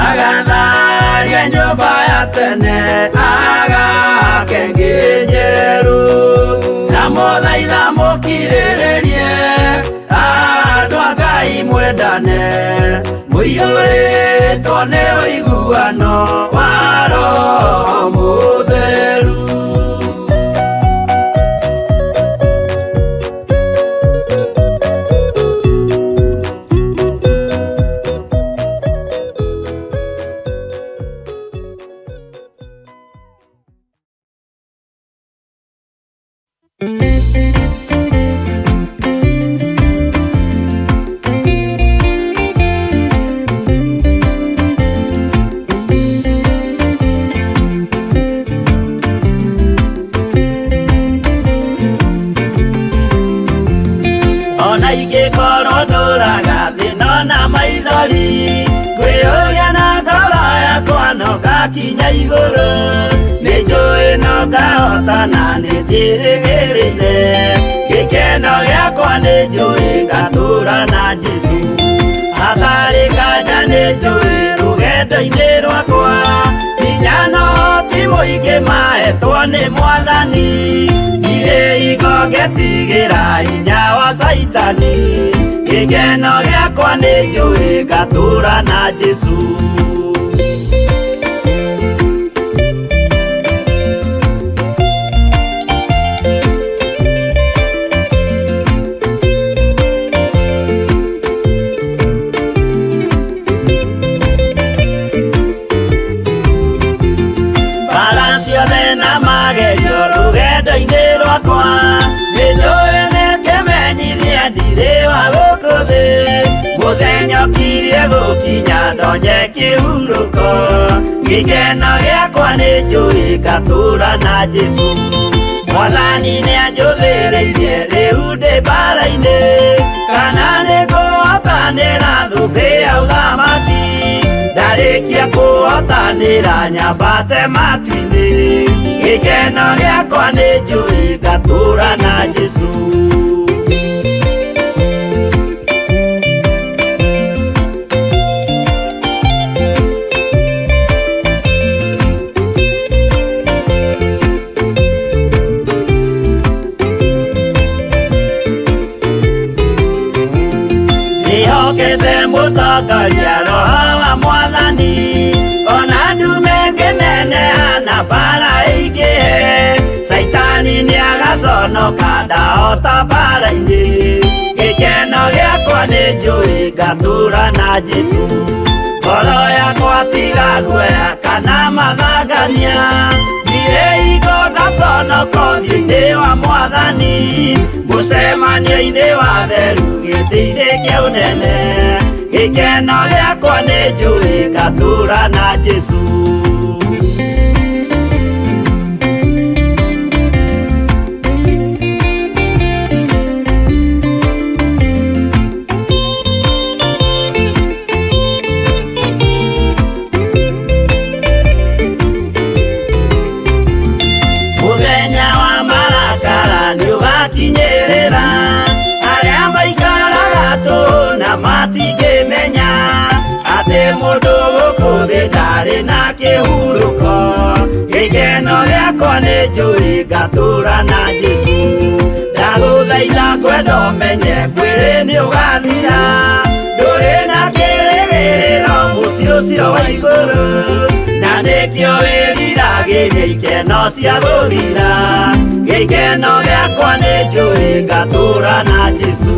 agatharia nyũmba ya tene agake ngĩ njerũ, na mũthaitha mũkirĩrĩrie andũ a Ngai mwendane, mũiyũrĩtwo nĩ ũiguano wa Roho Mũtheru. Ona ingĩkorwo ndũraga thĩna na maithori, ngwĩyũria na ngoro yakwa no ngakinya igũrũ, nĩnjũĩ no ngahotana nĩnjĩrĩgĩrĩire, gĩkeno gĩakwa nĩnjũĩ ngatũũra na Jesũ, hatarĩ nganja nĩnjũĩ rũgendo-inĩ rwakwa, hinya no ti mũingĩ mahetwo nĩ Mwathani, irĩ ingo ngetigĩra hinya wa Saitani, gĩkeno gĩakwa nĩnjũĩ ngatũũra na Jesũ. Rũgendo-inĩ rwakwa nĩnjũĩ nĩngĩmenyithia ndirĩ wa gũkũ thĩ, mũthenya ũkirie gũkinya ndonye kĩhurũko, gĩkeno gĩakwa nĩnjũĩ ngatũũra na Jesũ, Mwathani nĩanjũthĩrĩirie rĩu ndĩ mbara-inĩ, kana nĩngũhotanĩra thũmbĩ ya ũthamaki, ndarĩkia kũhotanĩra nyambate matu-inĩ, gĩkeno gĩakwa nĩnjũĩ ngatũũra na Jesũ. Nĩhokete mũtongoria Roho wa Mwathani, ona ndume ngĩneneha na mbara ĩingĩhe, Saitani nĩagaconoka ndahota mbara-inĩ, gĩkeno gĩakwa nĩnjũĩ ngatũũra na Jesũ, ngoro yakwa tiga guoya kana mathangania, ndirĩ ingo ngaconoko ũthiũ-inĩ wa Mwathani, mũcemanio-inĩ wa theru gĩtĩ-inĩ kĩa ũnene, gĩkeno gĩakwa nĩnjũĩ ngatũũra na Jesũ. Mũthenya wa marakara nĩũgakinyĩrĩra, arĩa maikaraga tũhũ na matingĩmenya atĩ mũndũ gũkũ thĩ ndarĩ na kĩhurũko, gĩkeno gĩakwa nĩnjũĩ ngatũũra na Jesũ. ndaguthaitha ngwenda umenye kwĩrĩ nĩ ũgathira ndũrĩ na kĩrĩgĩrĩro mũciĩ ũcio wa igũrũ na nĩkĩo wĩriragĩria ikeno cia gũthira gĩkeno gĩakwa nĩ njũĩ ngatũũra na Jesũ.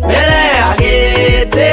Mbere ya gĩtĩ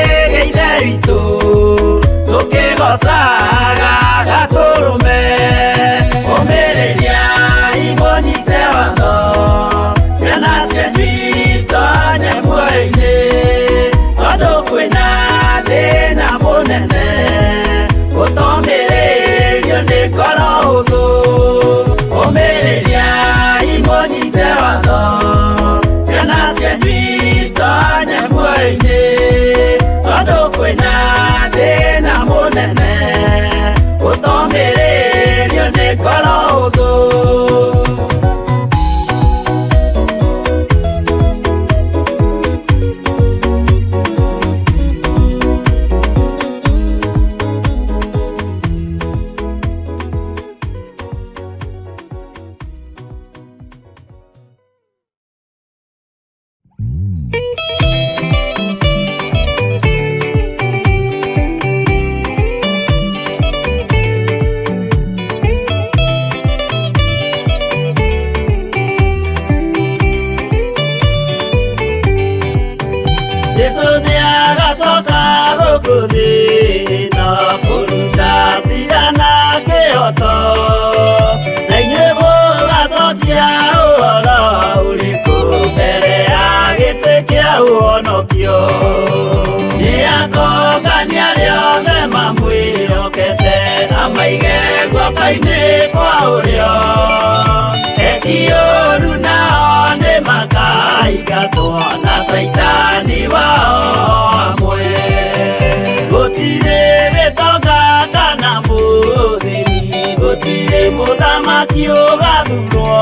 mũthamaki ũgathurwo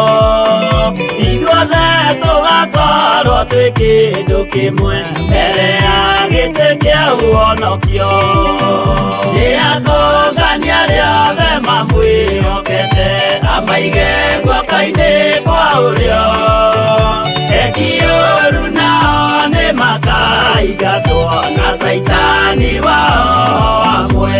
ithuothe tũgakorwo twĩ kĩndũ kĩmwe mbere ya gĩtĩ kĩa ũhonokio nĩatũngania rĩothe mamwĩhokete amaige guoko-inĩ kwa ũrĩo ekiũru nao nĩ makaingatwo na Saitani wao amwe.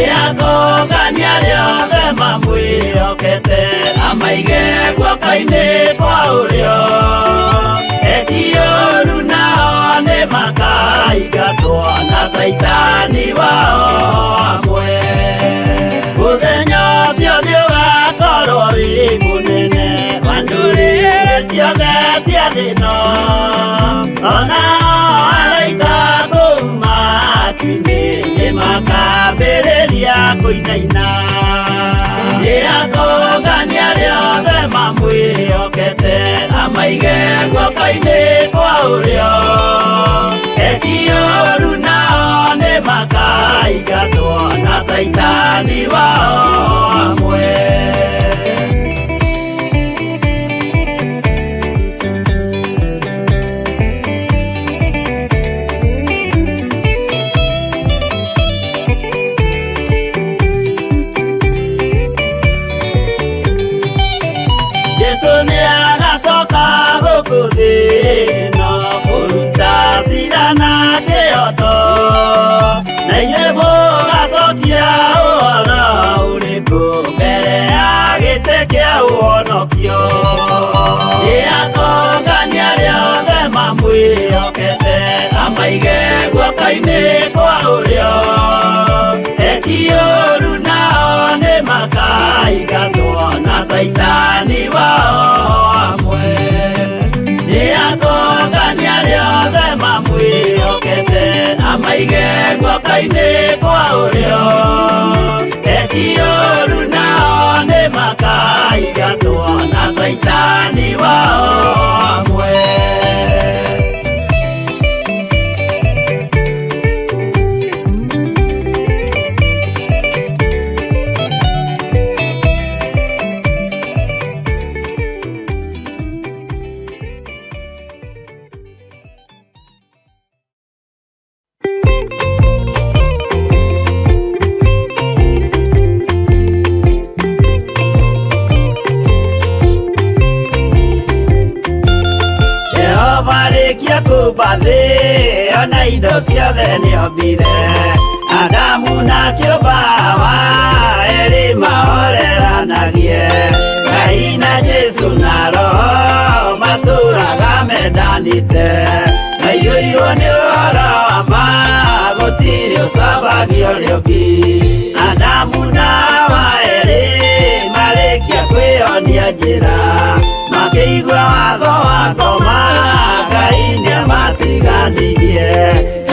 Nĩatũngania rĩothe mamwĩhokete amaige guoko-inĩ kwa ũrĩo ekiũru nao nĩ makaingatwo na Saitani wao amwe. Mũthenya ũcio nĩũgakorwo wĩ mũnene wa ndũrĩrĩ ciothe cia thĩ ĩno onao araika kuuma matu-inĩ nĩmakambĩrĩria kũinaina nĩatũngania rĩothe mamwĩhokete amaige guoko-inĩ kwa ũrĩo ekiũru nao nĩ makaingatwo na Saitani wao amwe. Nĩatũngania rĩothe mamwĩhokete amaige guoko-inĩ kwa ũrĩo ekiũru nao nĩ makaingatwo na Saitani wao amwe. Nĩatũngania rĩothe mamwĩhokete amaige guoko-inĩ kwa ũrĩo ekiũru nao nĩ makaingatwo na Saitani wao amwe. Thĩ ona indo ciothe nĩombire Adamu na kĩũmba Hawa erĩ mahoreranagie Ngai na Jesu na Roho matũraga mendanĩte maiyũirwo nĩ ũhoro wa ma gũtirĩ ũcambagio ũrĩa ũngĩ Adamu na Hawa erĩ marĩkia kwĩyonia njĩra makĩigua watho wa ngoma Ngai nĩamatiganirie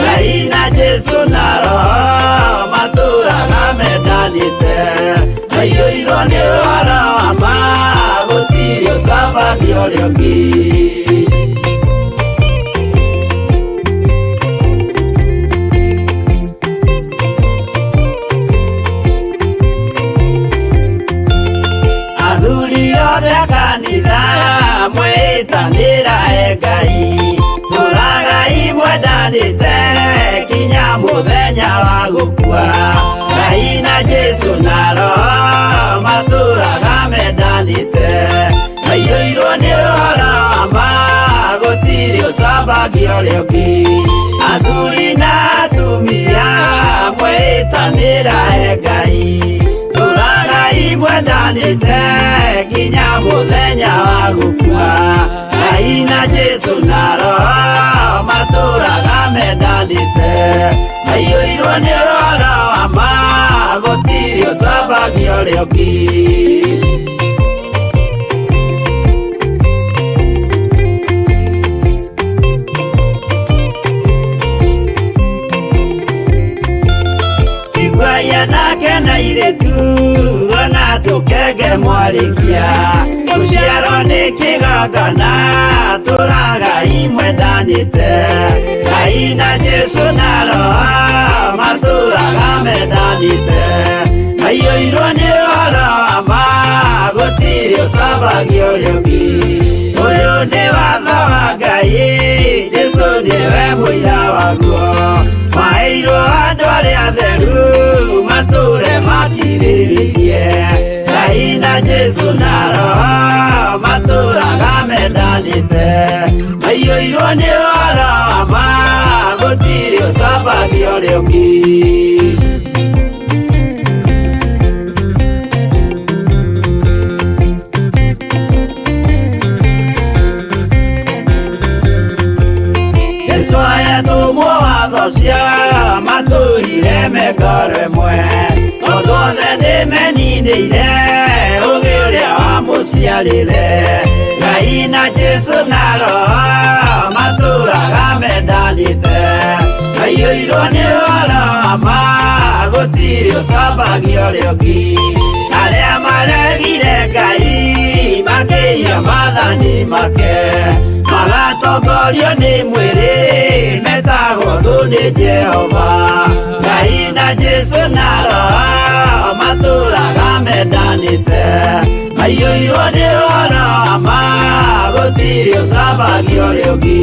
Ngai na Jesu na Roho matũraga mendanĩte maiyũirwo nĩ ũhoro wa ma gũtirĩ ũcambagio ũrĩa ũngĩ athuri othe a kanitha mwĩtanĩra Ngai tũragai mwendanĩte kinya mũthenya wa gũkua Ngai na Jesu na Roho matũraga mendanĩte maiyũirwo nĩ ũhoro wa ma gũtirĩ ũcambagio ũrĩa ũngĩ athuri na atumia mwĩtanĩra Ngai tũragai mwendanĩte kinya mũthenya wa gũkua Ngai na Jesu na Roho matũraga mendanĩte maiyũirwo nĩ ũhoro wa ma gũtirĩ sabagio rioki. Igwaya nake na iretu ona tukenge mwarikia uciaro ni kigagana turaga imwe ndanite Ngai na Jesu na roho maturaga mendanite maiyũirwo nĩ ũhoro ma gũtirĩ ũcambagio rĩũmbi ũyũ nĩ watho wa Ngai Jesu nĩwe mũira waguo maheirwo andũ arĩa atheru matũre makirĩrĩirie Ngai na Jesu na roho matũraga mendanĩte maiyũirwo nĩ ũhoro ma gũtirĩ ũcambagio rĩũmbi cia matũrire mekoro ĩmwe tondũ othe nĩmeninĩire ũgĩ ũrĩa wamũciarire Ngai na Jesu na roho matũraga mendanĩte maiyũirwo nĩ ũhoro ma gũtirĩ ũcambagio rĩũmbi arĩa maregire Ngai makĩiya maathani make magatongorio nĩ mwĩrĩ metagwo thũ nĩ Jehova Ngai na Jesu na roho matũraga mendanĩte maiyũirwo nĩ ũhoro ma gũtirĩ ũcambagio rĩũmbi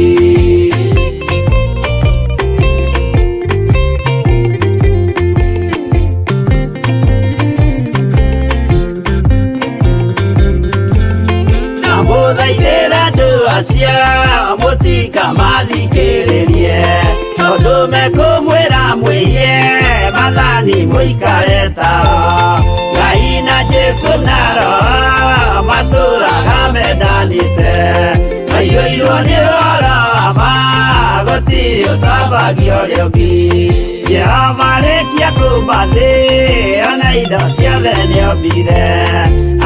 cia mũtika mathikĩrĩrie tondũ mekũmwĩra mwĩye maathani mũikare tao Ngai na Jesu na roho matũraga mendanĩte maiyũirwo nĩ ũhoro ma gũtirĩ ũcambagio rĩũmbi Jehova rĩkia kũmba thĩ ona indo ciothe nĩombire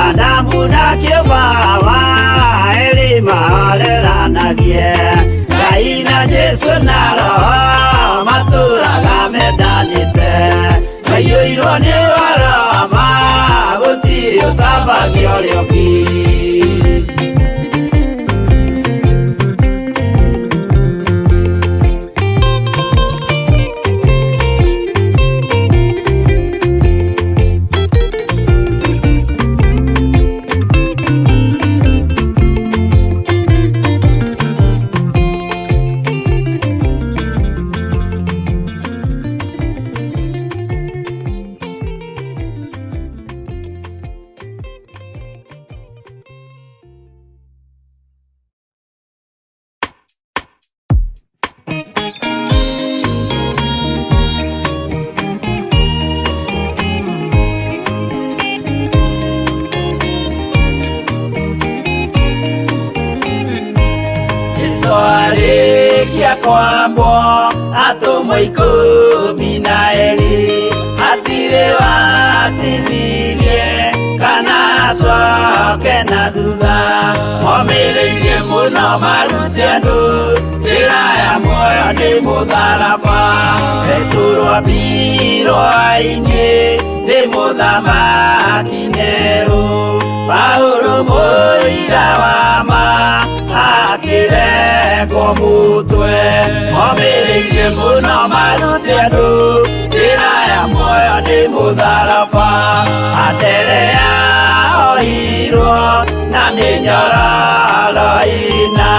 Adamu na kĩũmba erĩ mahoreranagie Ngai na Jesu na roho matũraga mendanĩte maiyũirwo nĩ ũhoro ma gũtirĩ ũcambagio rĩũmbi kwambo atũmwo 12 hatirĩ watithirie kana acoke na thutha momĩrĩirie mũno marute andũ njĩra ya muoyo nĩ mũtharaba rĩtũrwo mbirwa-inĩ nĩ mũthamaki Nero Paulo mũira wa ma akĩrekwo mũtwe momĩrĩirie mũno marute andũ njĩra ya muoyo nĩ mũtharaba Anderea ohirwo na mĩnyororo ina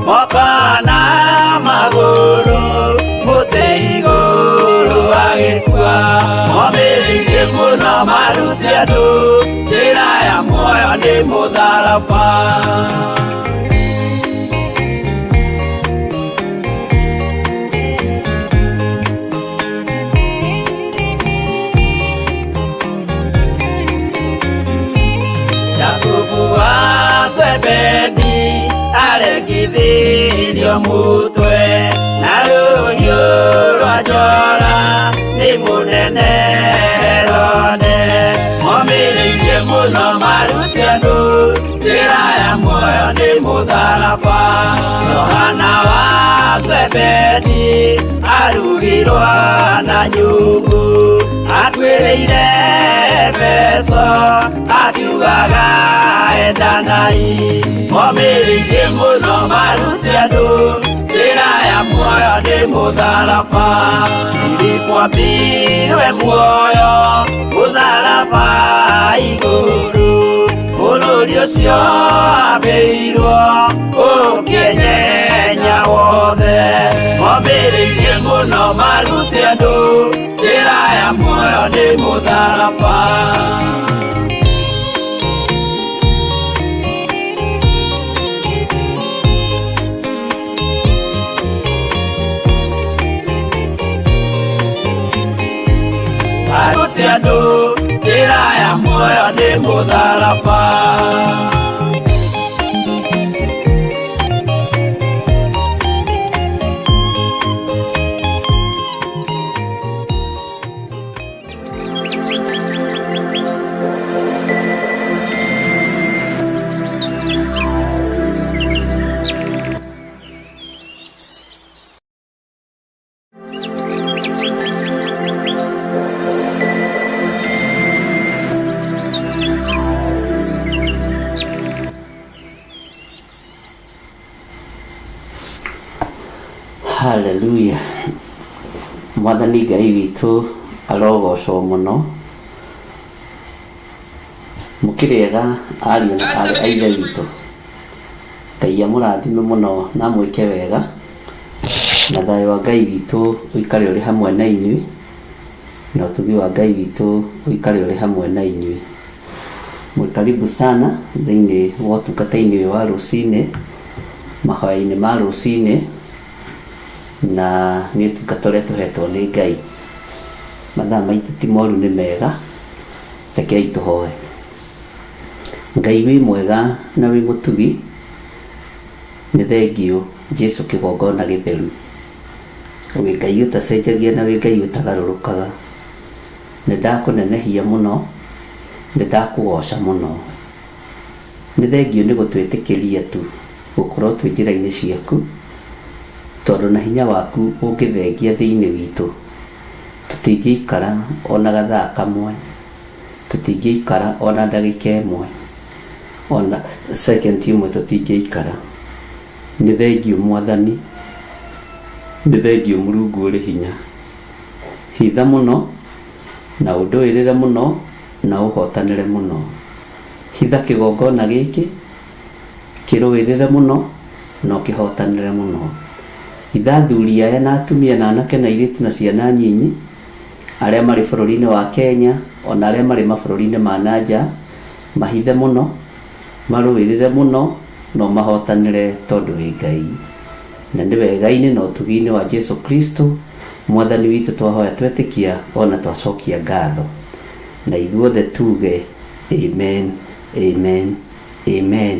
moko na magũrũ mũtĩ igũrũ agĩkua momĩrĩirie mũno marute andũ njĩra ya muoyo nĩ mũtharaba Zebedi aregithirio mũtwe na rũhiũ rwa njora nĩ mũnene Herode muno maruti andu njira ya muoyo ni mutharaba Yohana wa Zebedi arugirwa na nyungu atwiriire beso akiugaga endanai momiririe muno maruti andu njira ya muoyo ni mutharaba Filipo ambirwe muoyo mutharaba iguru bũrũri ũcio ambĩirwo ũkĩnyenya wothe momĩrĩirie mũno marute andũ njĩra ya muoyo nĩ mũtharaba marute andũ njĩra ya muoyo nĩ mũtharaba Haleluya. Mwathani Ngai witũ arogocwo mũno mũkĩrĩega ariũ na aarĩ a ithe witũ Ngai amũrathime mũno na mwĩke wega na thayũ wa Ngai witũ ũikare ũrĩ hamwe na inyuĩ na ũtugi wa Ngai witũ ũikare ũrĩ hamwe na inyuĩ karibu sana thĩinĩ wa ũtungata-inĩ wa rũcinĩ mahoya-inĩ ma rũcinĩ na nĩ ũtungata ũrĩa tũhetwo nĩ Ngai mathaa maitũ ti moru nĩ mega rekei tũhoe Ngai wĩ mwega na wĩ mũtugi nĩ thengiũ Jesũ kĩgongona gĩtheru wĩ Ngai ũtacenjagia na wĩ Ngai ũtagarũrũkaga nĩ ndakũnenehia mũno nĩ ndakũgoca mũno nĩ thengiũ nĩ gũtwĩtĩkĩria tu gũkorwo twĩ njĩra-inĩ ciaku tondũ na hinya waku ũngĩthengia thĩinĩ witũ tũtingĩikara ona gathaa kamwe tũtingĩikara ona ndagĩka ĩmwe ona second ĩmwe tũtingĩikara nĩ thengiũ Mwathani nĩ thengiũ Mũrungu ũrĩ hinya hitha mũno na ũndũĩrĩre mũno na ũhotanĩre mũno hitha kĩgongona gĩkĩ kĩrũĩrĩre mũno na ũkĩhotanĩre mũno hitha athuri aya na atumia na anake na airĩtu na ciana nyinyi arĩa marĩ bũrũri-inĩ wa Kenya ona arĩa marĩ mabũrũri-inĩ ma nanja mahithe mũno marũĩrĩre mũno no mahotanĩre tondũ wĩ Ngai na nĩ wega-inĩ na ũtugi-inĩ wa Jesũ Kristo Mwathani witũ twahoya twetĩkia ona twacokia ngatho na ithuothe tuge amen amen amen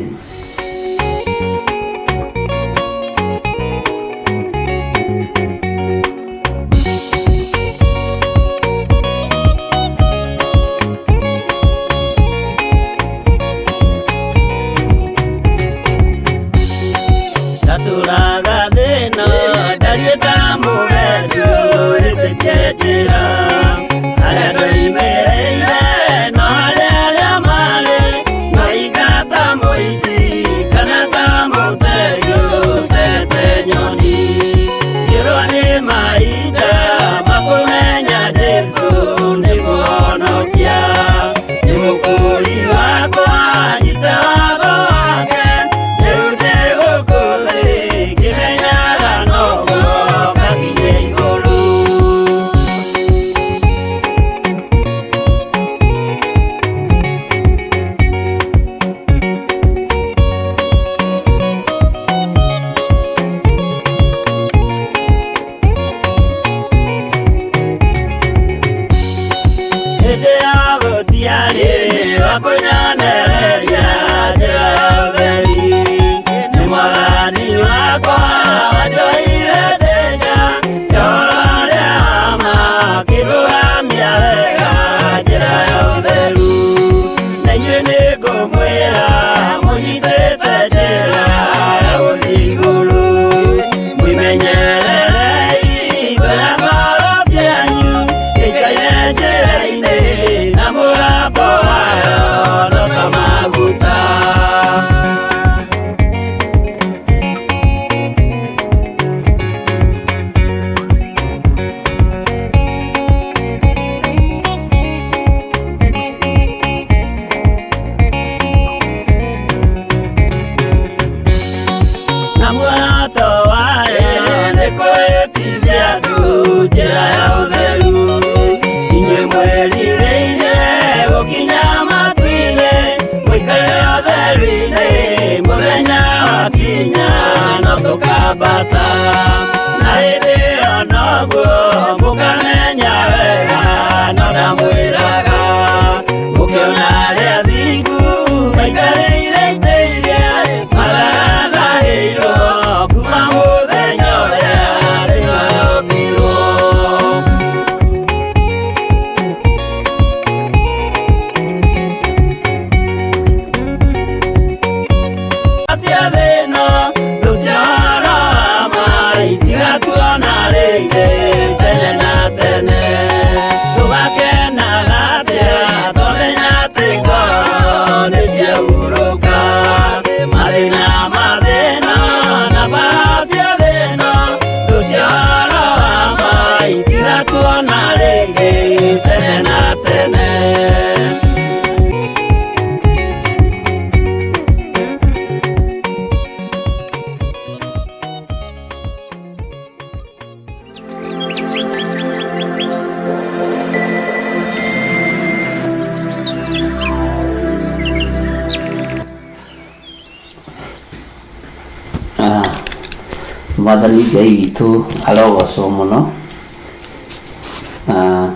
Mwathani Ngai witũ arogocwo mũno.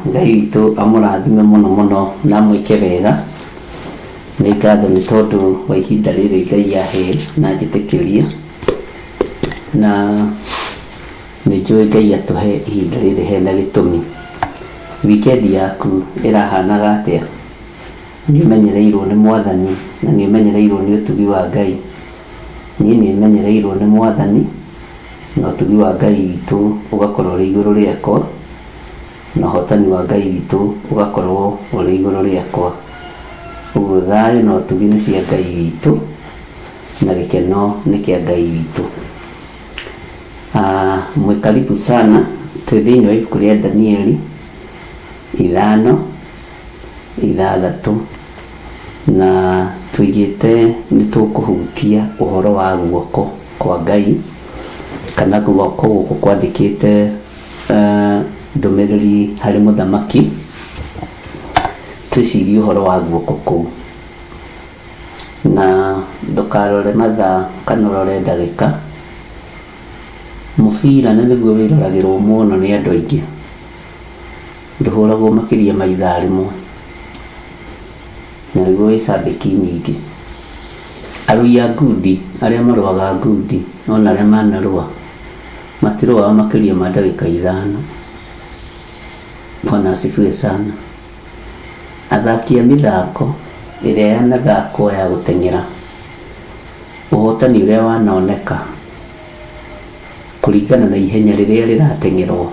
Ngai witũ amũrathime mũno mũno na mwĩke wega. Nĩ ngatho nĩ tondũ wa ihinda rĩrĩ Ngai ahe na njĩtĩkĩria, na nĩ njũĩ Ngai atũhe ihinda rĩrĩ hena gĩtũmi. Wikendi yaku ĩrahanaga atĩa? Nĩ ũmenyereirwo nĩ Mwathani na nĩ ũmenyereirwo nĩ ũtugi wa Ngai? Niĩ nĩ ũmenyereirwo nĩ Mwathani na ũtugi wa Ngai witũ ũgakorwo ũrĩ igũrũ rĩakwa, na ũhotani wa Ngai witũ ũgakorwo ũrĩ igũrũ rĩakwa. Ũguo thayũ na ũtugi nĩ cia Ngai witũ na gĩkeno nĩ kĩa Ngai witũ. Mwĩkaribu sana, twĩ thĩinĩ wa ibuku rĩa Danieli 5:6 na tũigĩte nĩ tũkũhutia ũhoro wa guoko kwa Ngai, kana guoko gũkũ kwandĩkĩte ndũmĩrĩri harĩ mũthamaki. Twĩcirie ũhoro wa guoko kũu, na ndũkarore mathaa kana ũrore ndagĩka. Mũbira nĩ nĩguo wĩroragĩrwo mũno nĩ andũ aingĩ, ndũhũragwo makĩria ma ithaa rĩmwe, na nĩguo wĩ cambĩki nyingĩ. Arũi a ngundi arĩa marũaga ngundi ona arĩa manarũa matirũaga makĩria ma ndagĩka 5. Bwana asifiwe sana. Athaki a mĩthako ĩrĩa yanathakwo ya gũteng'era, ũhotani ũrĩa wanaoneka kũringana na ihenya rĩrĩa rĩrateng'erwo,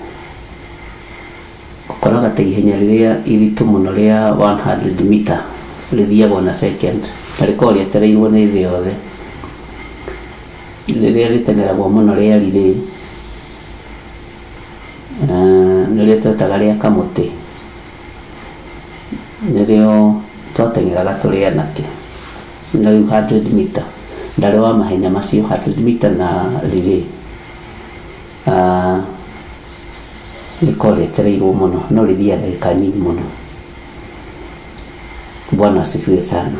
ũkoraga ta ihenya rĩrĩa iritũ mũno rĩa 100 mita rĩthiagwo na second, na rĩkoragwo rĩetereirwo nĩ thĩ yothe. Rĩrĩa rĩteng'eragwo mũno rĩa relay nĩrĩo twetaga rĩa kamũtĩ, nĩrĩo twateng'eraga tũrĩ anake. Na rĩu 100 mita ndarĩ wa mahenya macio, 100 mita na relay rĩkoragwo rĩetereirwo mũno, no rĩthiaga ndagĩka nyingĩ mũno. Bwana asifiwe sana.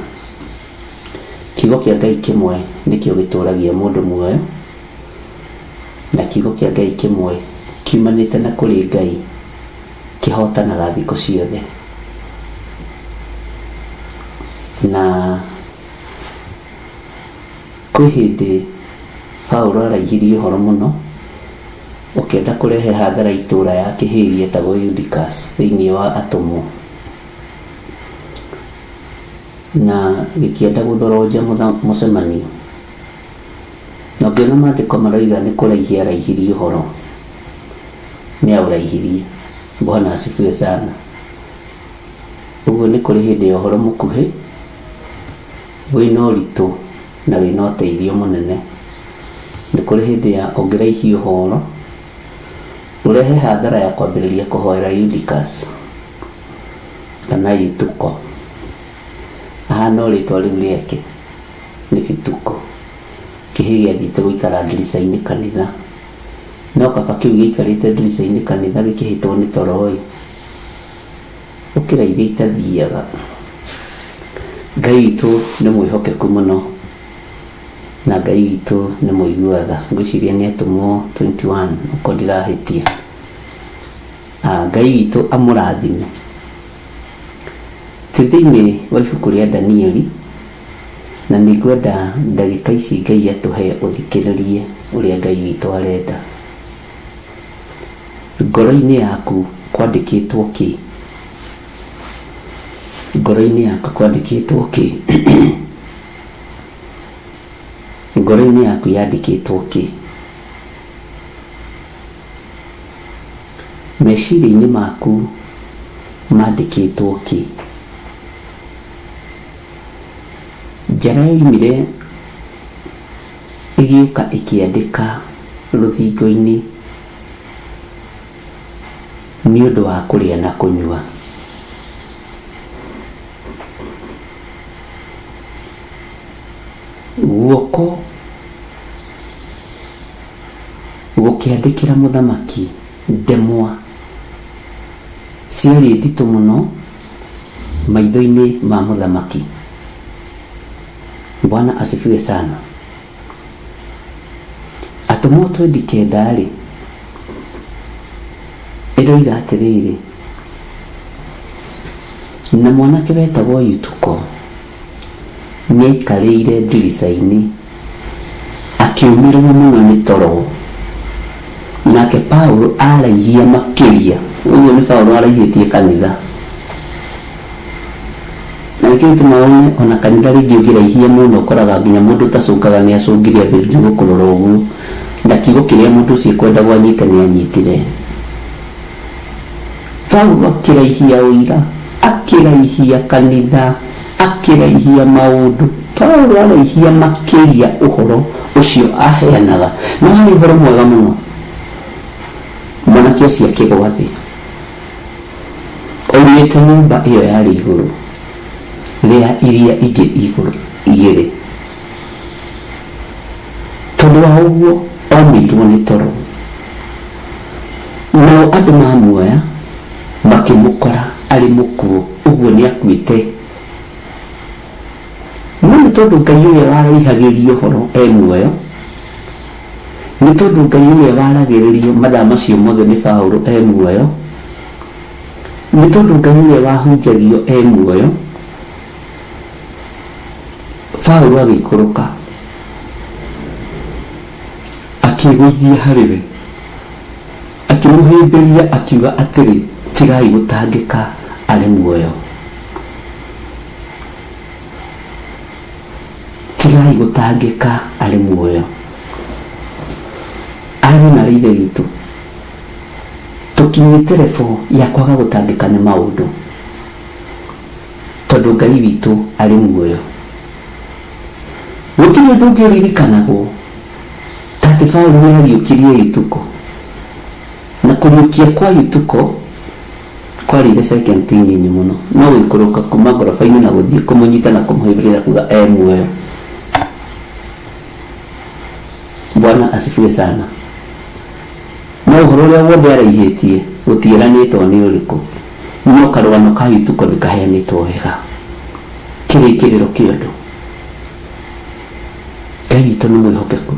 Kiugo kĩa Ngai kĩmwe nĩkĩo gĩtũragia mũndũ muoyo, na kiugo kĩa Ngai kĩmwe kiumanĩte na kũrĩ Ngai kĩhotanaga thikũ ciothe. Na kwĩ hĩndĩ Paulo araihirie ũhoro mũno ũkĩenda kũrehe hathara itũra ya kĩhĩri etagwo Eutychus thĩinĩ wa atũmwo, na gĩkĩenda gũthoroja mũcemanio, na ngĩona maandĩko maroiga nĩ kũraihia araihirie ũhoro. Nĩ aũraihirie. Bwana asifiwe sana. Ũguo nĩ kũrĩ hĩndĩ ya ũhoro mũkuhĩ wĩna ũritũ na wĩna ũteithio mũnene. Nĩ kũrĩ hĩndĩ ya ũngĩraihia ũhoro ũrehe hathara ya kwambĩrĩria kũhoera Eutychus kana Eutuko. Ahana rĩtwa rĩu rĩake nĩ Bituko. Kĩhĩ gĩathiĩte gũikara ndirica-inĩ kanitha, no kaba kĩu gĩikarĩte ndirica-inĩ kanitha gĩkĩhĩtwo nĩ toro, ũkĩra iria itathiaga. Ngai witũ nĩ mwĩhokeku mũno, na Ngai witũ nĩ mũiguaga. Ngwĩciria nĩ atũmwo 21 ũko ndirahĩtia. Ngai witũ amũrathime. Thĩinĩ wa ibuku rĩa Danieli, na nĩ ngwenda ndagĩka ici Ngai atũhe ũthikĩrĩrie ũrĩa Ngai witũ arenda. Ngoro-inĩ yaku kwandĩkĩtwo kĩ? Ngoro-inĩ yaku kwandĩkĩtwo kĩ? Ngoro-inĩ yaku yandĩkĩtwo kĩ? Meciria-inĩ maku mandĩkĩtwo kĩ? Njara yoimire ĩgĩũka ĩkĩandĩka rũthingo-inĩ nĩ ũndũ wa kũrĩa na kũnyua. Guoko gũkĩandĩkĩra mũthamaki ndemwa ciarĩ nditũ mũno maitho-inĩ ma mũthamaki. Bwana asifiwe sana. Atũmwo 29 ĩroiga atĩrĩrĩ, na mwanake wetagwo Yutuko nĩaikarĩire ndirica-inĩ akiumirwo mũno nĩ toro, nake Paulo araihia makĩria. Ũguo nĩ Paulo araihĩtie kanitha, na nĩkĩo tũmaone ona kanitha rĩngĩ ũngĩraihia mũno ũkoraga nginya mũndũ tacũkaga nĩ acũngire ambĩrĩrie gũkũrora ũguo, na kiugo kĩrĩa mũndũ ũcio kwenda gwanyita nĩ anyitire. Paulo akĩraihia ũira, akĩraihia kanitha, akĩraihia maũndũ. Paulo araihia makĩria ũhoro ũcio aheanaga, na harĩ ũhoro mwega mũno. Mwanake ũcio akĩgwa thĩ, oimĩte nyũmba ĩyo yarĩ igũrũ rĩa iria ingĩ igũrũ igĩrĩ. Tondũ wa ũguo omirwo nĩ toro, nao andũ mamuoya makĩmũkora arĩ mũkuũ, ũguo nĩ akuĩte. No nĩ tondũ Ngai ũrĩa waraihagĩrio ũhoro muoyo, nĩ tondũ Ngai ũrĩa waragĩrĩrio mathaa macio mothe nĩ Paulo muoyo, nĩ tondũ Ngai ũrĩa wahunjagio muoyo, Paulo agĩikũrũka akĩgũithia harĩ we, akĩmũhĩmbĩria akiuga atĩrĩ, tigai gũtangĩka, arĩ muoyo. Tigai gũtangĩka, arĩ muoyo. Arĩ na Ithe witũ tũkinyĩte level ya kwaga gũtangĩka nĩ maũndũ, tondũ Ngai witũ arĩ muoyo. Gũtirĩ ũndũ ũngĩririkanagwo ta atĩ Paulo nĩ ariũkirie Yutuko, na kũriũkia kwa Yutuko kwarĩire second nyinyi mũno, no gũikũrũka kuma ngoroba-inĩ na gũthiĩ kũmũnyita na kũmũhĩmbĩria kuga muoyo. Bwana asifiwe sana. No ũhoro ũrĩa wothe araihĩtie gũtiĩranĩtwo nĩ ũrĩkũ, no karũgano ka Yutuko nĩ kaheanĩtwo wega. Kĩrĩkĩrĩro kĩa ũndũ, Ngai witũ nĩ mwĩhokeku.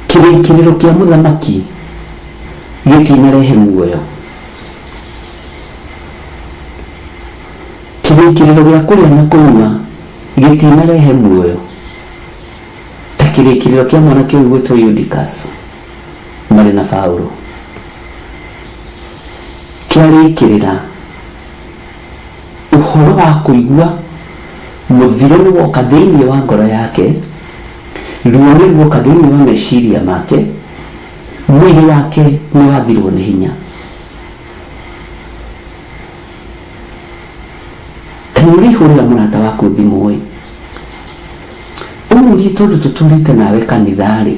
Kĩrĩkĩrĩro kĩa mũthamaki gĩtinarehe muoyo. Kĩrĩkĩrĩro gĩa kũrĩa na kũnyua gĩtinarehe muoyo, ta kĩrĩkĩrĩro kĩa mwanake ũyũ gwĩtwo Eutychus marĩ na Paulo. Kĩarĩkĩrĩra ũhoro wa kũigua mũthiro nĩ woka thĩinĩ wa ngoro yake, ruo nĩ woka thĩinĩ wa meciria make, mwĩrĩ wake nĩ wathirwo nĩ hinya. Kana ũrĩhũrĩra mũrata waku thimũ-ĩ, ũmũrie tondũ tũtũrĩte nawe kanitha-rĩ,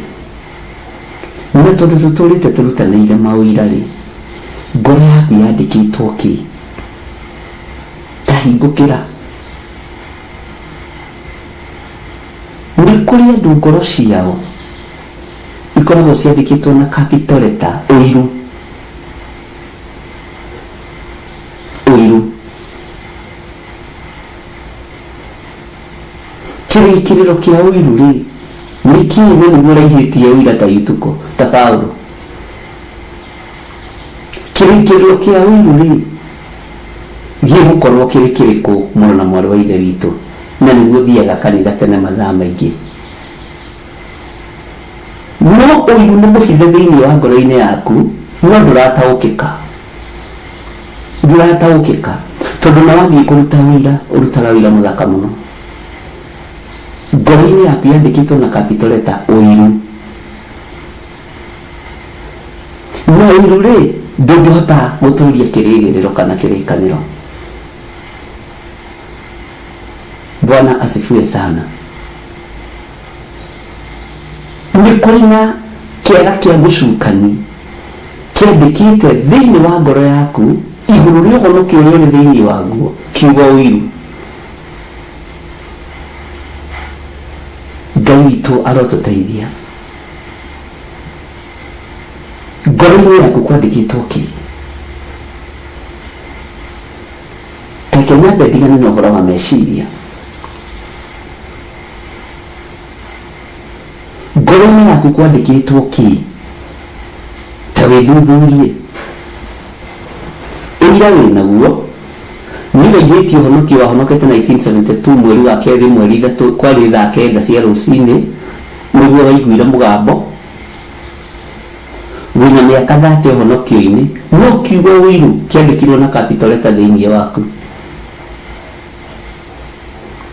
na tondũ tũtũrĩte tũrutanĩire mawĩra-rĩ, ngoro yaku yandĩkĩtwo kĩ? Tahingũkĩra. Nĩ kũrĩ andũ ngoro ciao ikoragwo ciandĩkĩtwo na capital letter ũiru. Ũiru. Kĩrĩkĩrĩro kĩa ũiru-rĩ, nĩ kĩĩ nĩguo ũraihĩtie ũira ta Yutuko, ta Paulo? Kĩrĩkĩrĩro kĩa ũiru-rĩ, gĩgũkorwo kĩrĩ kĩrĩkũ mũrũ na mwarĩ wa Ithe witũ, na nĩguo thiaga kanitha tene mathaa maingĩ? No ũiru nĩ mũhithe thĩinĩ wa ngoro-inĩ yaku, no ndũrataũkĩka. Ndũrataũkĩka tondũ na wathiĩ kũruta wĩra, ũrutaga wĩra mũthaka mũno. Ngoro-inĩ yaku yandĩkĩtwo na capital letter ũiru. Na ũiru-rĩ, ndũngĩhota gũtũria kĩrĩgĩrĩro kana kĩrĩkanĩro. Bwana asifiwe sana. Nĩ kũrĩ na kĩaga kĩa gũcukani kĩandĩkĩte thĩinĩ wa ngoro yaku igũrũ rĩa ũhonokio ũrĩa ũrĩ thĩinĩ waguo, kiugo ũiru. Ngai witũ arotũteithia. Ngoro-inĩ yaku kwandĩkĩtwo kĩ? Kenya bedigana no horo wa meciria ngoro-inĩ yaku kwandĩkĩtwo kĩ ta wĩthuthurie ũira wĩnaguo nĩ wĩihĩtie ũhonokio wahonokete 1972 mweri wa kerĩ mweri ithatũ kwarĩ thaa kenda cia rũcinĩ nĩguo waiguire mũgambo wĩna mĩaka 30 ũhonokio-inĩ no kiugo wĩiru kĩandĩkirwo na capital letter thĩinĩ waku.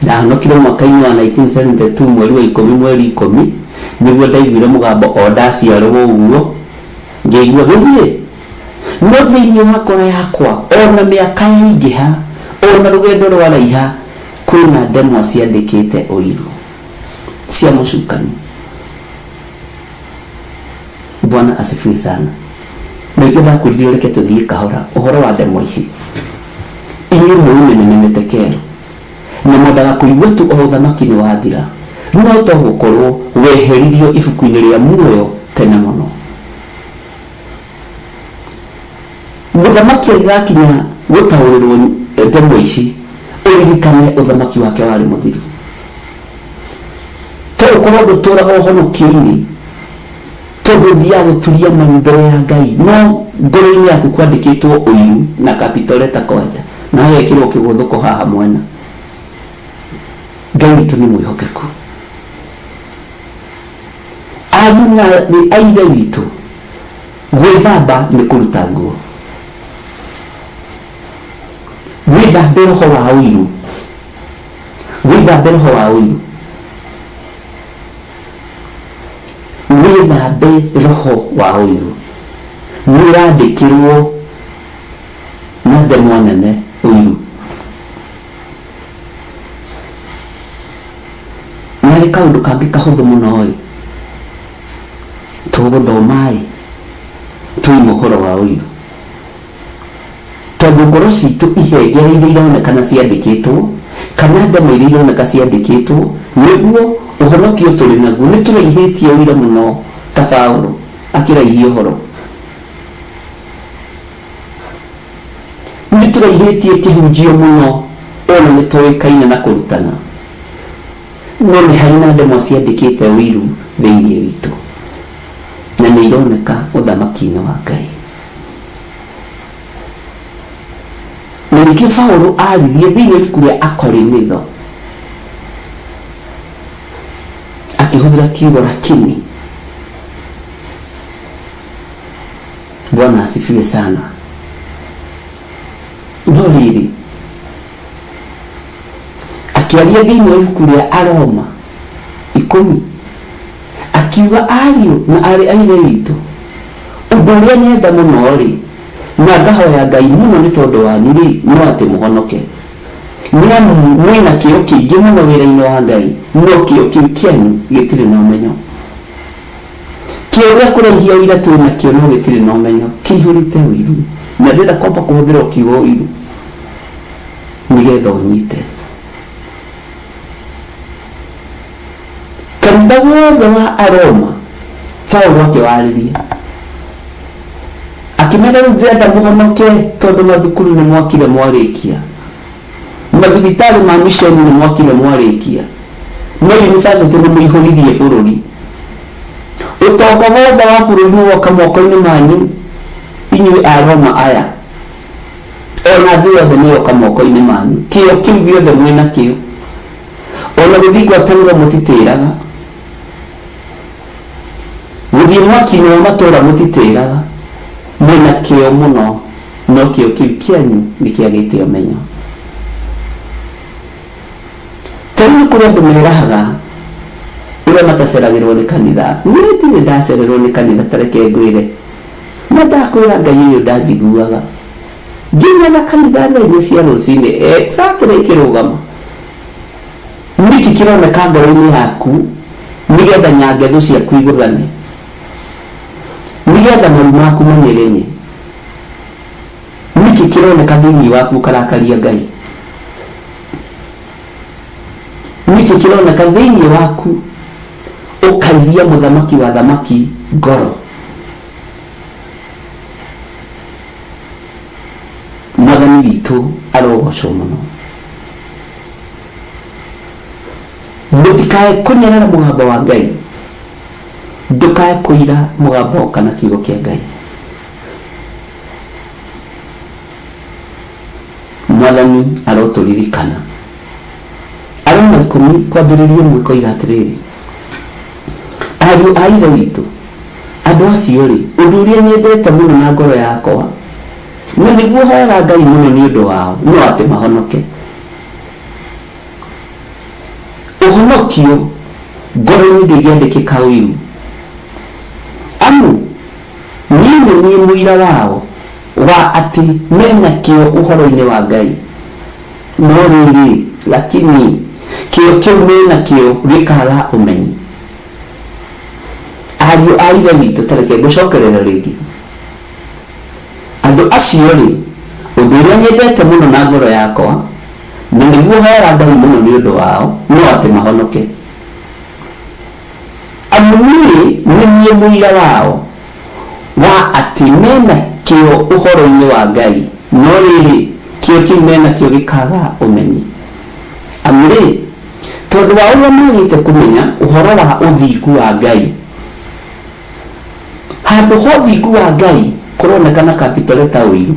Ndahonokire mwaka-inĩ wa 1972 mweri wa 10 mweri 10 nĩguo ndaiguire mũgambo o ndaciarwo ũguo ngĩigua gĩthiĩ no thĩinĩ wa ngoro yakwa ona mĩaka yaingĩha ona rũgendo rwaraiha kwĩna ndemwa ciandĩkĩte ũiru cia mũcukani. Bwana asifiwe sana. Nĩkĩo ndakwĩrire reke tũthiĩ kahora ũhoro wa ndemwa ici inyuĩ mũmenete kero na mwendaga kũigua tu o ũthamaki nĩ wathira no to gũkorwo weheririo ibuku-inĩ rĩa muoyo tene mũno. Mũthamaki agĩgakinya gũtaũrĩrwo ndemwa ici ũririkane ũthamaki wake warĩ mũthiru to ũkorwo gũtũra ũhonokio-inĩ to gũthiaga gũturia maru mbere ya Ngai no ngoro-inĩ yaku kwandĩkĩtwo ũiru na capital letter kwanja na hagekĩrwo kĩgũthũko haha mwena. Ngai witũ nĩ mwĩhokeku. Ariũ na aithe witũ gwĩthamba nĩ kũruta nguo. Wĩthambe roho wa ũiru, wĩthambe roho wa ũiru, wĩthambe roho wa ũiru. Nĩ wandĩkĩrwo na ndemwa nene ũiru. Nĩ kaũndũ kangĩ kahũthũ mũno ĩ tũgũthoma twĩna ũhoro wa ũiru tondũ ngoro citũ ihengere iria ironekana ciandĩkĩtwo kana ndemwa iria ironeka ciandĩkĩtwo nĩguo ũhonokio tũrĩ naguo nĩ tũraihĩtie ũira mũno ta Paulo akĩraihia ũhoro. Nĩ tũraihĩtie kĩhunjio mũno ona nĩ tũĩkaine na kũrutana no nĩ harĩ na ndemwa ciandĩkĩte ũiru thĩinĩ witũ na nĩ ironeka ũthamaki-inĩ wa Ngai. Na ningĩ Paulo aririe thĩinĩ wa ibuku rĩa Akorinitho akĩhũthĩra kiugo lakini. Bwana asifiwe sana. No rĩrĩ akiaria thĩinĩ wa ibuku rĩa Aroma 10 akiuga ariũ na arĩ aithe witũ ũndũ ũrĩa nyenda mũno rĩ na ngahoya Ngai mũno nĩ tondũ wanyu rĩ no atĩ mũhonoke. Nĩ amu mwĩna kĩo kĩingĩ mũno wĩra-inĩ wa Ngai no kĩo kĩu kĩanyu gĩtirĩ na ũmenyo. Kĩo gĩa kũraihia ũira twĩna kĩo no gĩtirĩ na ũmenyo kĩihũrĩte ũiru na ndĩrenda kwamba kũhũthĩra kiugo ũiru nĩgetha ũnyite. Kanitha wothe wa Aroma Paulo akĩwarĩria akĩmera rĩu ndĩrenda mũhonoke tondũ mathukuru nĩ mwakire mwarĩkia, mathibitarĩ ma misheni nĩ mwakire mwarĩkia, no university nĩ mũihũririe bũrũri, ũtonga wothe wa bũrũri nĩ woka moko-inĩ manyu inyuĩ Aroma aya, ona thĩ yothe nĩ yoka moko-inĩ manyu, kĩo kĩu gĩothe mwĩna kĩo, ona gũthiĩ ngwatanĩro mũtitĩraga, gũthiĩ mwaki-inĩ wa matũũra mũtitĩraga, mwĩna kĩo mũno, no kĩo kĩu kĩanyu nĩ kĩagĩte ũmenyo. Tena kũrĩ andũ merahaga ũrĩa mataceragĩrwo nĩ kanitha, niĩ ndirĩ ndacererwo nĩ kanitha, tareke ngwĩre, na ndakwĩra Ngai ũyũ ndanjiguaga nginyaga kanitha thaa-inĩ cia rũcinĩ exactly ikĩrũgama. Nĩkĩ kĩroneka ngoro-inĩ yaku nĩgetha nyangetho ciaku igũthane, nĩgetha maru maku manyegenye? Nĩkĩ kĩroneka thĩinĩ waku karakaria Ngai? Nĩkĩ kĩroneka thĩinĩ waku ũkairia mũthamaki wa thamaki ngoro? Mwathani witũ arogocwo mũno. Mutikae kunyerera mugambo wa Ngai, ndukae kuira mugambo kana kiugo kia Ngai. Mwathani aroturirikana aroma 10 kwambĩrĩria mwiko igatirĩrĩ ariũ a ithe witũ andũ acio rĩ ũndũ ũrĩa nyendete mũno na ngoro yakwa na nĩguo hoyaga Ngai mũno nĩ ũndũ wao no atĩ mahonoke. Ũhonokio ngoro-inĩ ndĩngĩandĩkĩka ũiru amu niĩ mũira wao wa atĩ mena kĩo ũhoro-inĩ wa Ngai, no rĩrĩ lakini kĩo kĩu mena kĩo gĩkaga ũmenyi. Ariũ a ithe witũ tareke ngũcokerera rĩngĩ andũ acio rĩ ũndũ ũrĩa nyendete mũno na ngoro yakwa na nĩguo hoyaga Ngai mũno nĩ ũndũ wao no atĩ mahonoke. Amu niĩ mũira wao wa atĩ mena kĩo ũhoro-inĩ wa Ngai, no rĩrĩ kĩo kĩu mena kĩo gĩkaga ũmenyi. Amu rĩ tondũ wa ũrĩa magĩte kũmenya ũhoro wa ũthingu wa Ngai, handũ ha ũthingu wa Ngai kũronekana capital letter ũiru,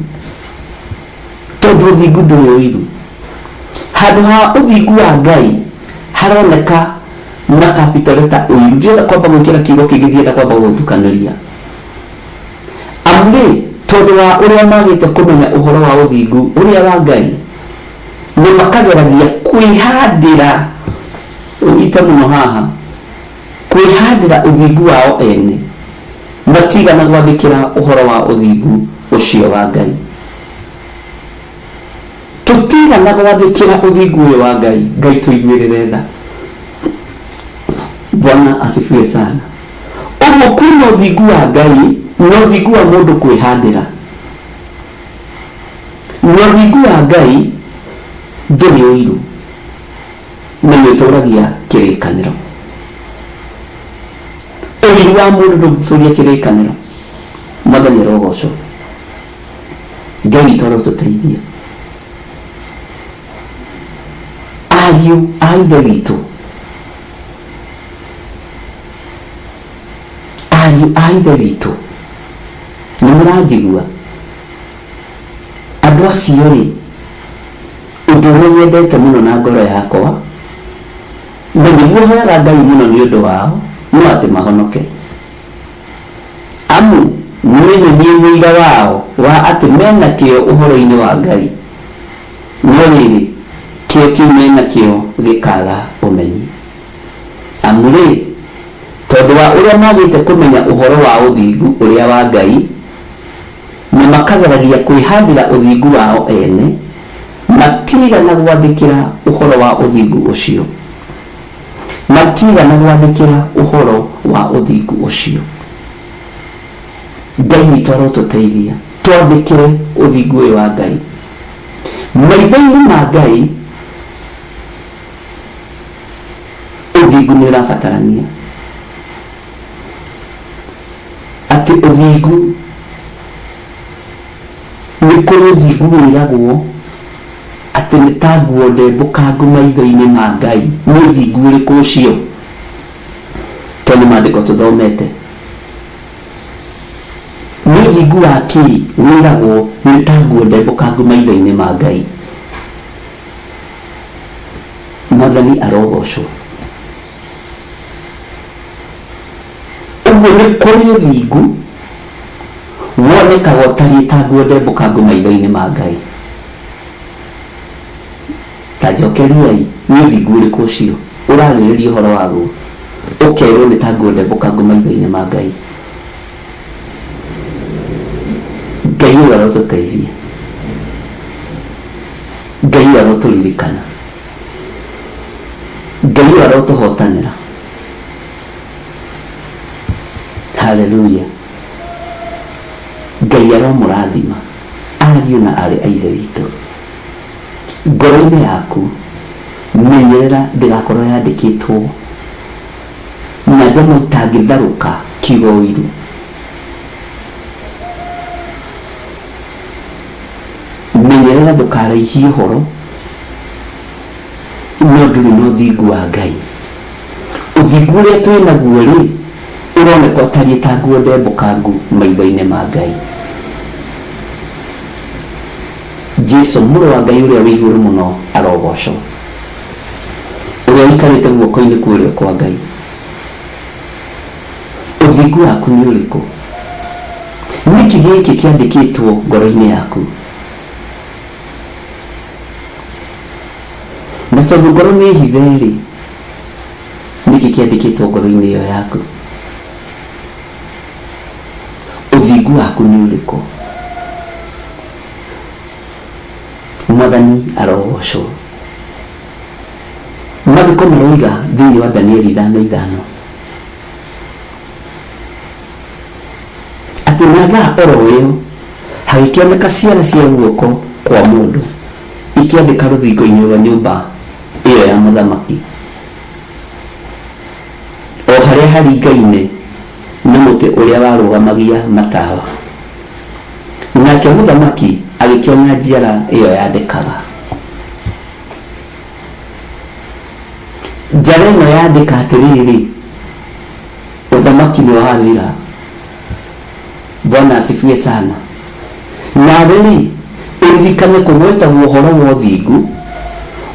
tondũ ũthingu ndũrĩ ũiru. Handũ ha ũthingu wa Ngai haroneka na capital letter ũiru. Ndienda kwamba gwĩkĩra kiugo kĩngĩ, ndienda kwamba gũtukanĩria. Amu rĩ tondũ wa ũrĩa magĩte kũmenya ũhoro wa ũthingu ũrĩa wa Ngai nĩ makageragia kwĩhandĩra, ũnyite mũno haha, kwĩhandĩra ũthingu wao ene, matigana gwathĩkĩra ũhoro wa ũthingu ũcio wa Ngai. Tũtigana gwathĩkĩra ũthingu ũyũ wa Ngai. Ngai tũiguĩrĩre tha. Bwana asifiwe sana. Ũguo kwĩna ũthingu wa Ngai no ũthingu wa mũndũ kwĩhandĩra. No ũthingu wa Ngai ndũrĩ ũiru na nĩũtũragia kĩrĩkanĩro. Ũiru wa mũndũ ndũngĩtũria kĩrĩkanĩro. Mwathani arogocwo. Ngai witũ arotũteithia. Ariũ a ithe witũ, ariũ a ithe witũ, nĩ mũranjigua? Andũ acio rĩ ũndũ ũrĩa nyendete mũno na ngoro yakwa na nĩguo hoyaga Ngai mũno nĩ ũndũ wao no atĩ mahonoke. Amu niĩ mũira wao wa atĩ mena kĩo ũhoro-inĩ wa Ngai, no rĩrĩ kĩo kĩu mena kĩo gĩkaga ũmenyi. Amu rĩ tondũ wa ũrĩa magĩte kũmenya ũhoro wa ũthingu ũrĩa wa Ngai nĩ makageragia kwĩhandĩra ũthingu wao ene, matigana gwathĩkĩra ũhoro wa ũthingu ũcio, matigana gwathĩkĩra ũhoro wa ũthingu ũcio. Ngai witũ arotũteithia twathĩkĩre ũthingu ũyũ wa Ngai. Maitho-inĩ ma Ngai ũthingu nĩ ũrabatarania, atĩ ũthingu nĩ kũrĩ ũthingu wĩragwo atĩ nĩ ta nguo ndembũkangu maitho-inĩ ma Ngai. Nĩ ũthingu ũrĩkũ ũcio? Tondũ maandĩko tũthomete nĩ ũthingu wa kĩ wĩragwo nĩ ta nguo ndembũkangu maitho-inĩ ma Ngai. Mwathani arogocwo. Ũguo nĩ kũrĩ ũthingu wonekaga ũtariĩ ta nguo ndembũkangu maitho-inĩ ma Ngai. Ta njokeriai, nĩ ũthingu ũrĩkũ ũcio ũrarĩrĩria ũhoro waguo ũkerwo nĩ ta nguo ndembũkangu maitho-inĩ ma Ngai? Ngai ũyũ arotũteithia. Ngai ũyũ arotũririkana. Ngai ũyũ arotũhotanĩra. Haleluya. Ngai aromũrathima ariũ na arĩ a ithe witũ. Ngoro-inĩ yaku menyerera ndĩgakorwo yandĩkĩtwo na njamũ itangĩtharũka kiugo ũiru. Menyerera ndũkaraihie ũhoro no ndũrĩ na ũthingu wa Ngai. uthingure twina guo ri uroneka tari ta guo ndembukangu maitho-ini ma Ngai. Jesu mũrũ wa Ngai ũrĩa wĩ igũrũ mũno arogocwo, ũrĩa ũikarĩte guoko-inĩ kũrĩa kwa Ngai. Ũthingu waku nĩ ũrĩkũ? Nĩkĩ gĩkĩ kĩandĩkĩtwo ngoro-inĩ yaku? Na tondũ ngoro nĩ hithe rĩ, nĩkĩ kĩandĩkĩtwo ngoro-inĩ ĩyo yaku? Ũthingu waku nĩ ũrĩkũ? Mwathani arogocwo. Maandĩko maroiga thĩinĩ wa Danieli 5:5 atĩ na thaa oro ĩyo hagĩkĩoneka ciara cia guoko kwa mũndũ ikĩandĩka rũthingo-inĩ rwa nyũmba ĩyo ya mũthamaki, o harĩa haringaine na mũtĩ ũrĩa warũgamagia matawa. Nake mũthamaki agĩkĩona njara ĩyo yandĩkaga. Njara ĩno yandĩka atĩrĩrĩ, ũthamaki nĩ wathira. Bwana asifiwe sana. Nawe rĩ, ũririkane kũgwetagwo ũhoro wa ũthingu,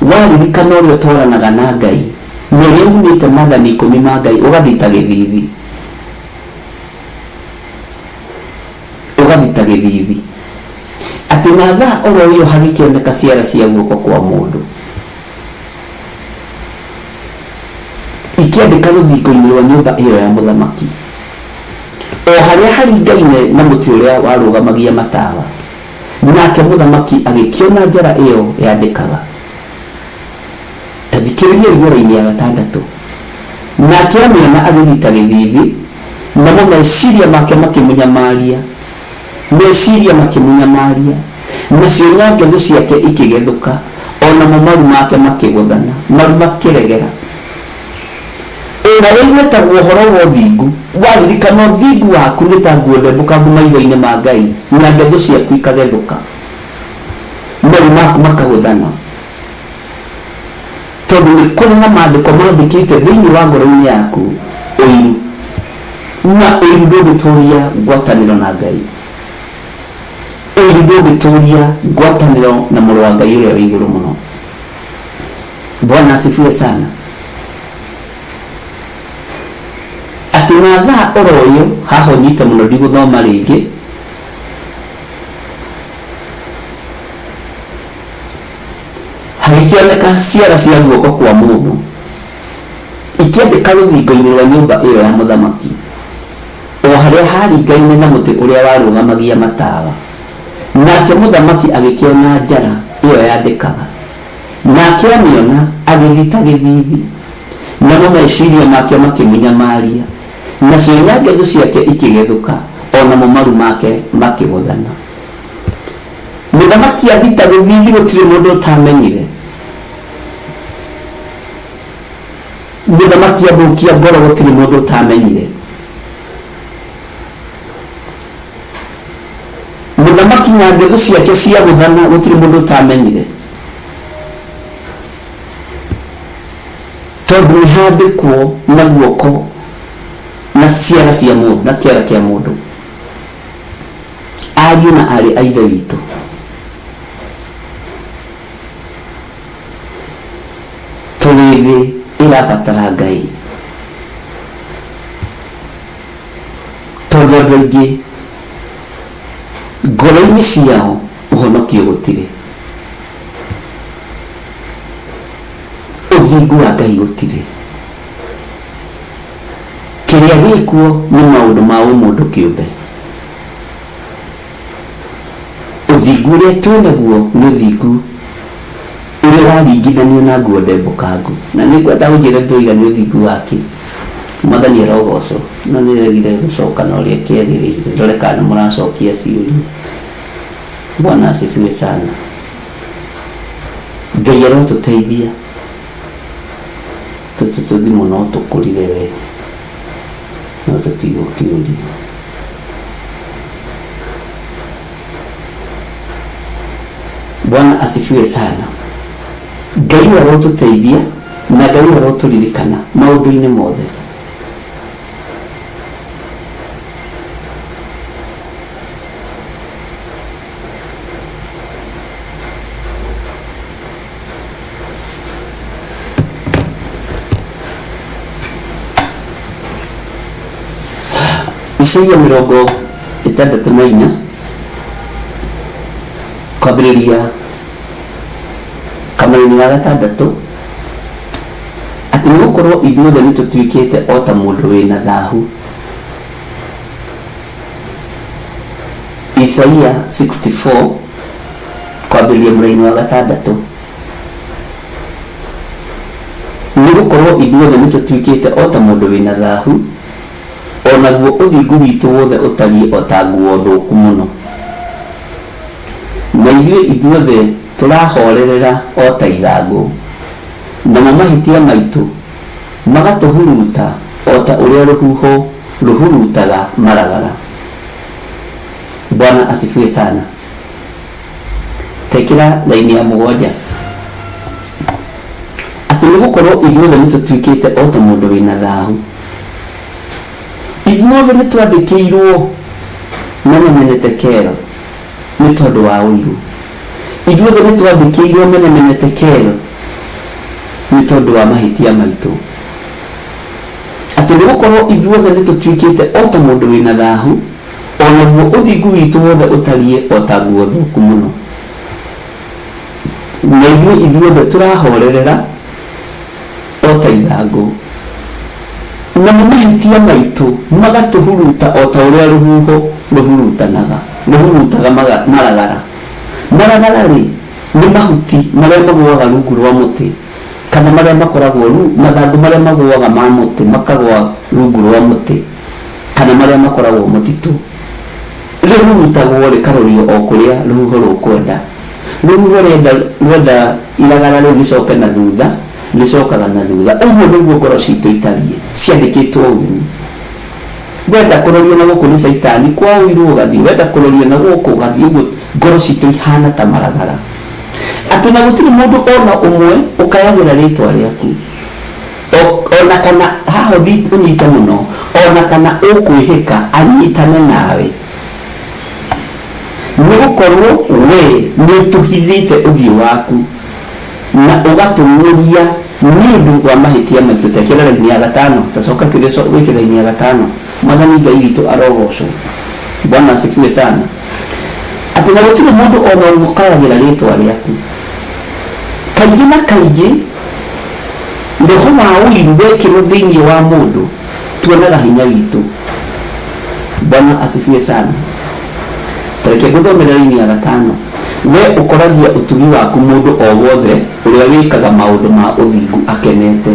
waririkana ũrĩa ũtwaranaga na Ngai, na ũrĩa umĩte maathani 10 ma Ngai ũgathita gĩthithi. Ũgathita gĩthithi. Atĩ na thaa oro ĩyo hagĩkĩoneka ciara cia guoko kwa mũndũ ikĩandĩka rũthingo-inĩ rwa nyũmba ĩyo ya mũthamaki, o harĩa haringaine na mũtĩ ũrĩa warũgamagia matawa. Nake mũthamaki agĩkĩona njara ĩyo yandĩkaga. Tathikĩrĩria igũra-inĩ ya 6. Nake amĩona agĩthita gĩthithi, namo meciria make makĩmũnyamaria. Meciria makĩmũnyamaria, nacio nyangetho ciake ikĩgethũka, onamo maru make makĩgũthana, maru makĩregera. Ũrĩa wĩgwetagwo ũhoro wa ũthingu, waririkana ũthingu waku nĩ ta nguo ndembũkangu maitho-inĩ ma Ngai, nyangetho ciaku ikagethũka, maru maku makagũthana. Tondũ nĩ kũrĩ na maandĩko mandĩkĩte thĩinĩ wa ngoro-inĩ yaku ũiru, na ũiru ndũngĩtũũria ngwatanĩro na Ngai. Ũiru ndũngĩtũũria ngwatanĩro na mũrũ wa Ngai ũrĩa wĩ igũrũ mũno. Bwana asifiwe sana. Atĩ na thaa oro ĩyo, haha ũnyite mũno ndigũthoma rĩngĩ, hagĩkĩoneka ciara cia guoko kwa mũndũ ikĩandĩka rũthingo-inĩ rwa nyũmba ĩyo ya mũthamaki, o harĩa haringaine na mũtĩ ũrĩa warũgamagia matawa. Nake mũthamaki agĩkĩona njara ĩyo yandĩkaga. Nake amĩona agĩthita gĩthithi, namo meciria make makĩmũnyamaria, nacio nyangetho ciake ikĩgethũka, onamo maru make makĩgũthana. Mũthamaki athita gĩthithi, gũtirĩ mũndũ ũtamenyire. Mũthamaki athũkia ngoro, gũtirĩ mũndũ ũtamenyire. Mũthamaki nyangetho ciake ciagũthana, gũtirĩ mũndũ ũtamenyire. Tondũ nĩ handĩkwo na guoko na ciara cia mũndũ, na kĩara kĩa mũndũ. Ariũ na arĩ a Ithe witũ, tũrĩ thĩ ĩrabatara Ngai, tondũ andũ aingĩ ngoro-inĩ ciao ũhonokio gũtirĩ, ũthingu wa Ngai gũtirĩ. Kĩrĩa gĩkuo nĩ maũndũ ma mũndũ kĩũmbe. Ũthingu ũrĩa twĩnaguo nĩ ũthingu ũrĩa waringithanio na nguo ndembũkangu, na nĩngwenda gũnjĩra ndũiga nĩ ũthingu wake. Mwathani arogocwo. No nĩregire gũcoka na ũrĩa kĩagĩrĩire, rore kana mũracokia ciũria. Bwana asifiwe sana. Ngai arotũteithia tũtũtũthi mũno tũkũrire wega, no tũtigwo kĩũria. Bwana asifiwe sana. Ngai arotũteithia na Ngai aroturirikana maũndũ-inĩ mothe. Isaia 64 kwambĩrĩria kamũira ga 6 atĩ nĩgũkorwo ithuothe nĩtũtuĩkĩte o ta mũndũ wĩna thaahu. Isaia 64 kwambĩrĩria mũraini wa 6 nĩgũkorwo ithuothe nĩtũtuĩkĩte o ta mũndũ wĩna thaahu, onaguo ũthingu witũ wothe ũtariĩ o ta nguo thũku mũno, na ithuothe tũrahorerera o ta ithangũ, namo mahĩtia maitũ magatũhuruta o ta ũrĩa rũhuho rũhurutaga maragara. Bwana asifiwe sana. Tekera laini ya 7 atĩ nĩgũkorwo ithuothe nĩtũtuĩkĩte o ta mũndũ wĩna thaahu, ithuothe nĩtwandĩkĩirwo menemenete kero nĩ tondũ wa ũiru, ithuothe nĩtwandĩkĩirwo menemenete kero nĩ tondũ wa mahĩtia maitũ. Atĩ nĩgũkorwo ithuothe nĩtũtuĩkĩte o ta mũndũ wĩna thaahu, onaguo ũthingu witũ wothe ũtariĩ o ta nguo thũku mũno, na ithuothe tũrahorerera o ta ithangũ, na mahĩtia maitũ magatũhuruta o ta ũrĩa rũhuho rũhurutaga maragara. Maragara rĩ nĩ mahuti marĩa magũaga rungu rwa mũtĩ, kana marĩa makoragwo mathangũ marĩa magũaga ma mũtĩ makagwa rungu rwa mũtĩ, kana marĩa makoragwo mũtitũ. Rĩhurutagwo rĩkarorio o kũrĩa rũhuho rũkwenda. Rũhuho rwenda iragara rĩu rĩcoke na thutha, rĩcokaga na thutha. Ũguo nĩguo ngoro citũ itariĩ, ciandĩkĩtwo ũiru. Wenda kũrorio na gũkũ nĩ Saitani, kwa ũiru ũgathiĩ. Wenda kũrorio na gũkũ ũgathiĩ. Ũguo ngoro citũ ihana ta maragara. Atĩ na gũtirĩ mũndũ ona ũmwe ũkayagĩra rĩtwa rĩaku, ona kana haha ũnyite mũno, ona kana ũkwĩhĩka anyitane nawe, nĩgũkorwo we nĩũtũhithĩte ũthiũ waku na ũgatũmũria nĩ ũndũ wa mahĩtia maitũ. Tekera raini ya 5, tacoka wĩkĩra raini ya 5. Mwathani Ngai witũ arogocwo. Bwana asifiwe sana. Atĩ na gũtirĩ mũndũ ona ũmwe ũkayagĩra rĩtwa rĩaku. Kaingĩ na kaingĩ roho wa ũiru wekĩrwo thĩinĩ wa mũndũ tuonaga hinya witũ. Bwana asifiwe sana. Tareke gũthomera raini ya 5. We ũkoragia ũtugi waku mũndũ o wothe ũrĩa wĩkaga maũndũ ma ũthingu akenete.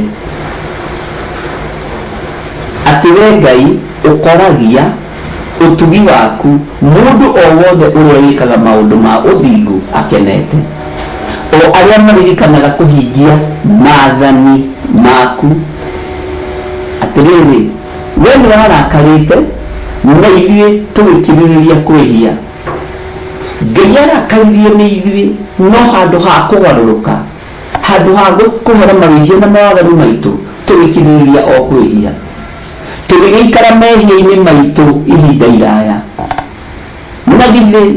Atĩ we Ngai ũkoragia ũtugi waku mũndũ o wothe ũrĩa wĩkaga maũndũ ma ũthingu akenete, o arĩa maririkanaga kũhingia maathani maku. Atĩrĩrĩ, we nĩwarakarĩte na ithuĩ tũgĩkirĩrĩria kwĩhia. Ngai arakaririe nĩ ithuĩ, no handũ ha kũgarũrũka, handũ ha kũhera mawĩhia na mawaganu maitũ, tũgĩkirĩrĩria o kwĩhia, tũgĩgĩikara mehia-inĩ maitũ ihinda iraya, na githĩ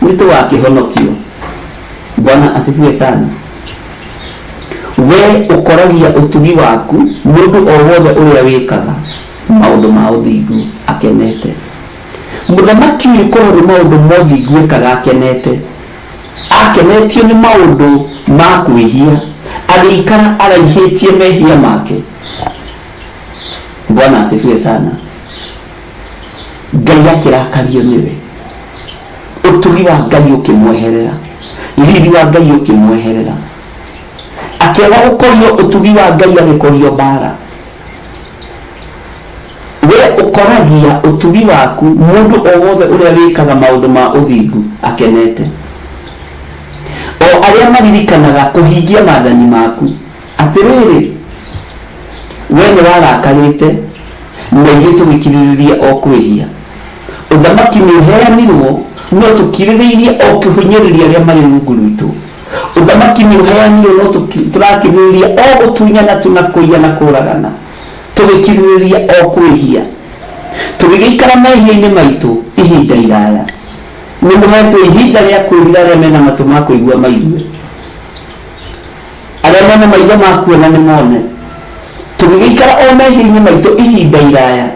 nĩtũgakĩhonokio. Bwana asifiwe sana. We ũkoragia ũtugi waku mũndũ o wothe ũrĩa wĩkaga maũndũ ma ũthingu akenete. Mũthamaki ũrĩkorwo nĩ maũndũ ma ũthingu wĩkaga akenete, akenetio nĩ maũndũ ma kwĩhia, agĩikara araihĩtie mehia make. Bwana asifiwe sana. Ngai akĩrakario nĩwe, ũtugi wa Ngai ũkĩmweherera, riri wa Ngai ũkĩmweherera, akĩaga gũkorio ũtugi wa Ngai agĩkorio mbara. We ũkoragia ũtugi waku mũndũ o wothe ũrĩa wĩkaga maũndũ ma ũthingu akenete, o arĩa maririkanaga kũhingia maathani maku. Atĩrĩrĩ, we nĩwarakarĩte na ithuĩ tũgĩkirĩrĩria o kwĩhia. Ũthamaki nĩũheanirwo no tũkirĩrĩirie o kĩhunyĩrĩria arĩa marĩ rungu rwitũ, uthamaki ni uheani no turakiriria o gutunyana tunakuiana kuragana tugikiriria o kwihia tugigikara mehia-ini maitu ihinda iraya ni muhetu ihinda ria kwirira ria mena matu ma kuigua maigue aria mena maitho ma kuona ni mone tugigikara o mehia-ini maitu ihinda iraya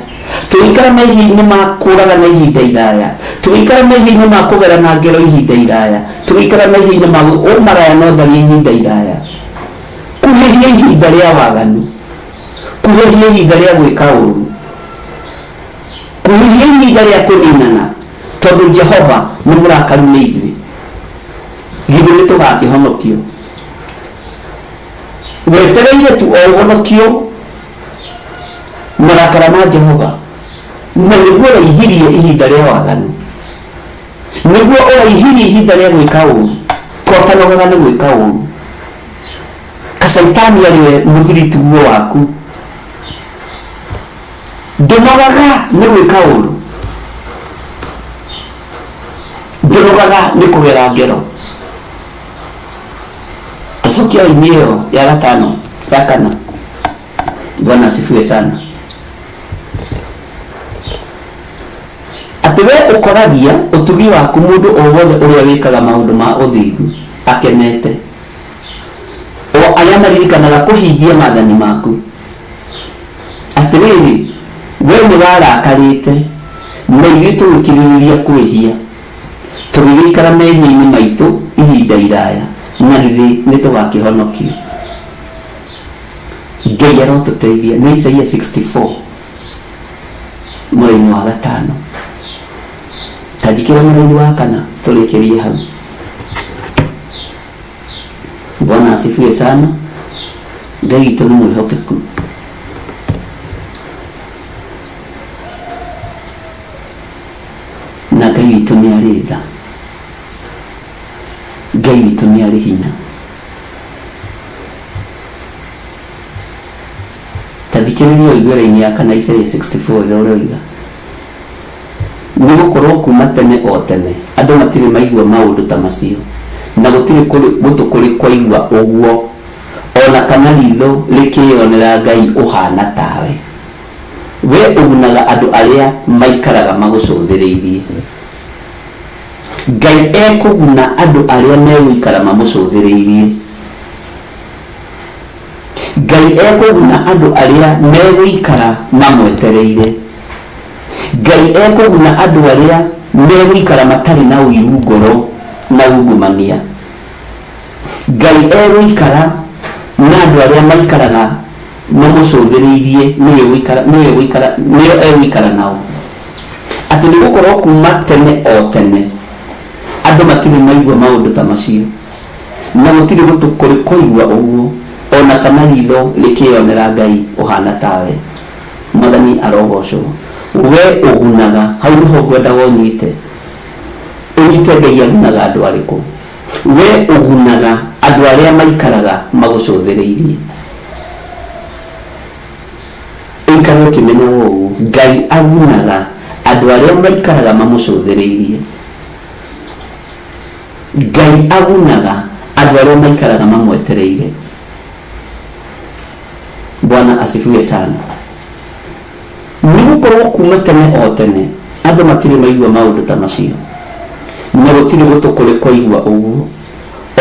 tugikara mehia-ini ma kuragana ihinda iraya tugikara mehia-ini ma kugerana ngero ihinda iraya tugikara mehia-ini ma umaraya no thari ihinda iraya kuhehia ihinda ria waganu kuhehia ihinda ria gwika uru kuhehia ihinda ria kuninana tondu Jehova ni murakaru ni ithuĩ githĩ nĩ tũgakĩhonokio wetereire tu o ũhonokio marakara ma Jehova na nĩguo ũraihirie ihinda rĩa waganu nĩguo ũraihirie ihinda rĩa gwĩka ũru kotanogaga nĩ gwĩka ũru kasaitani arĩwe mũthirituguo waku ndonogaga nĩ gwĩka ũru ndonogaga nĩ kũgera ngero tacokia imi ĩyo ya gatano ya kana. Bwana asifiwe sana. Ati we ukoragia utugi waku mundu o wothe uria wikaga maundu ma uthingu akenete o aria maririkanaga kuhingia mathani maku. Ati riri we ni warakarite na ithuĩ tũgĩkirĩrĩria kwĩhia tũgĩgĩikara mehia-inĩ maitũ ihinda iraya na githĩ nĩ tũgakĩhonokio. Ngai arotũteithia nĩ Isaia 64 mũraini wa gatano tajikira mũraini wa kana tũrĩkĩrie hau. Bwana asifiwe sana. Ngai witũ nĩ mwĩhokeku. Na Ngai witũ nĩ arĩ tha. Ngai witũ nĩ arĩ hinya. Tabikĩrĩria igwera-inĩ ya kana Isaia 64 ĩroiga nĩ gũkorwo kuma tene o tene andũ matirĩ maigua maũndũ ta macio na gũtirĩ gũtũ kũrĩ kwaigua ũguo ona kana ritho rĩkĩonera Ngai ũhana tawe. We ũgunaga andũ arĩa maikaraga magũcũthĩrĩirie. Ngai ekũguna andũ arĩa megũikara mamũcũthĩrĩirie. Ngai ekũguna andũ arĩa megũikara mamwetereire. Ngai ekũguna andũ arĩa megũikara matarĩ na ũiru ngoro na ungumania. Ngai egũikara na andũ arĩa maikaraga mamũcũthĩrĩirie nĩwe egũikara nao. Atĩ nĩ gũkorwo kuma tene o tene andũ matirĩ maigua maũndũ ta macio na gũtirĩ gũtũ kũrĩ kũigua ũguo ona kana ritho rĩkĩonera Ngai ũhana tawe. Mwathani arogocwo. We ũgunaga hau nĩho ngwendaga ũnyite Ngai agunaga andũ arĩkũ. We ũgunaga andũ arĩa maikaraga magũcũthĩrĩirie. Ũikare ũkĩmenya ũũ Ngai agunaga andũ arĩa maikaraga mamũcũthĩrĩirie. Ngai agunaga andũ arĩa maikaraga mamwetereire. Bwana asifiwe sana. Nĩ gũkorwo kuma tene o tene andũ matirĩ maigua maũndũ ta macio na gũtirĩ gũtũ kũrĩ kwaigua ũguo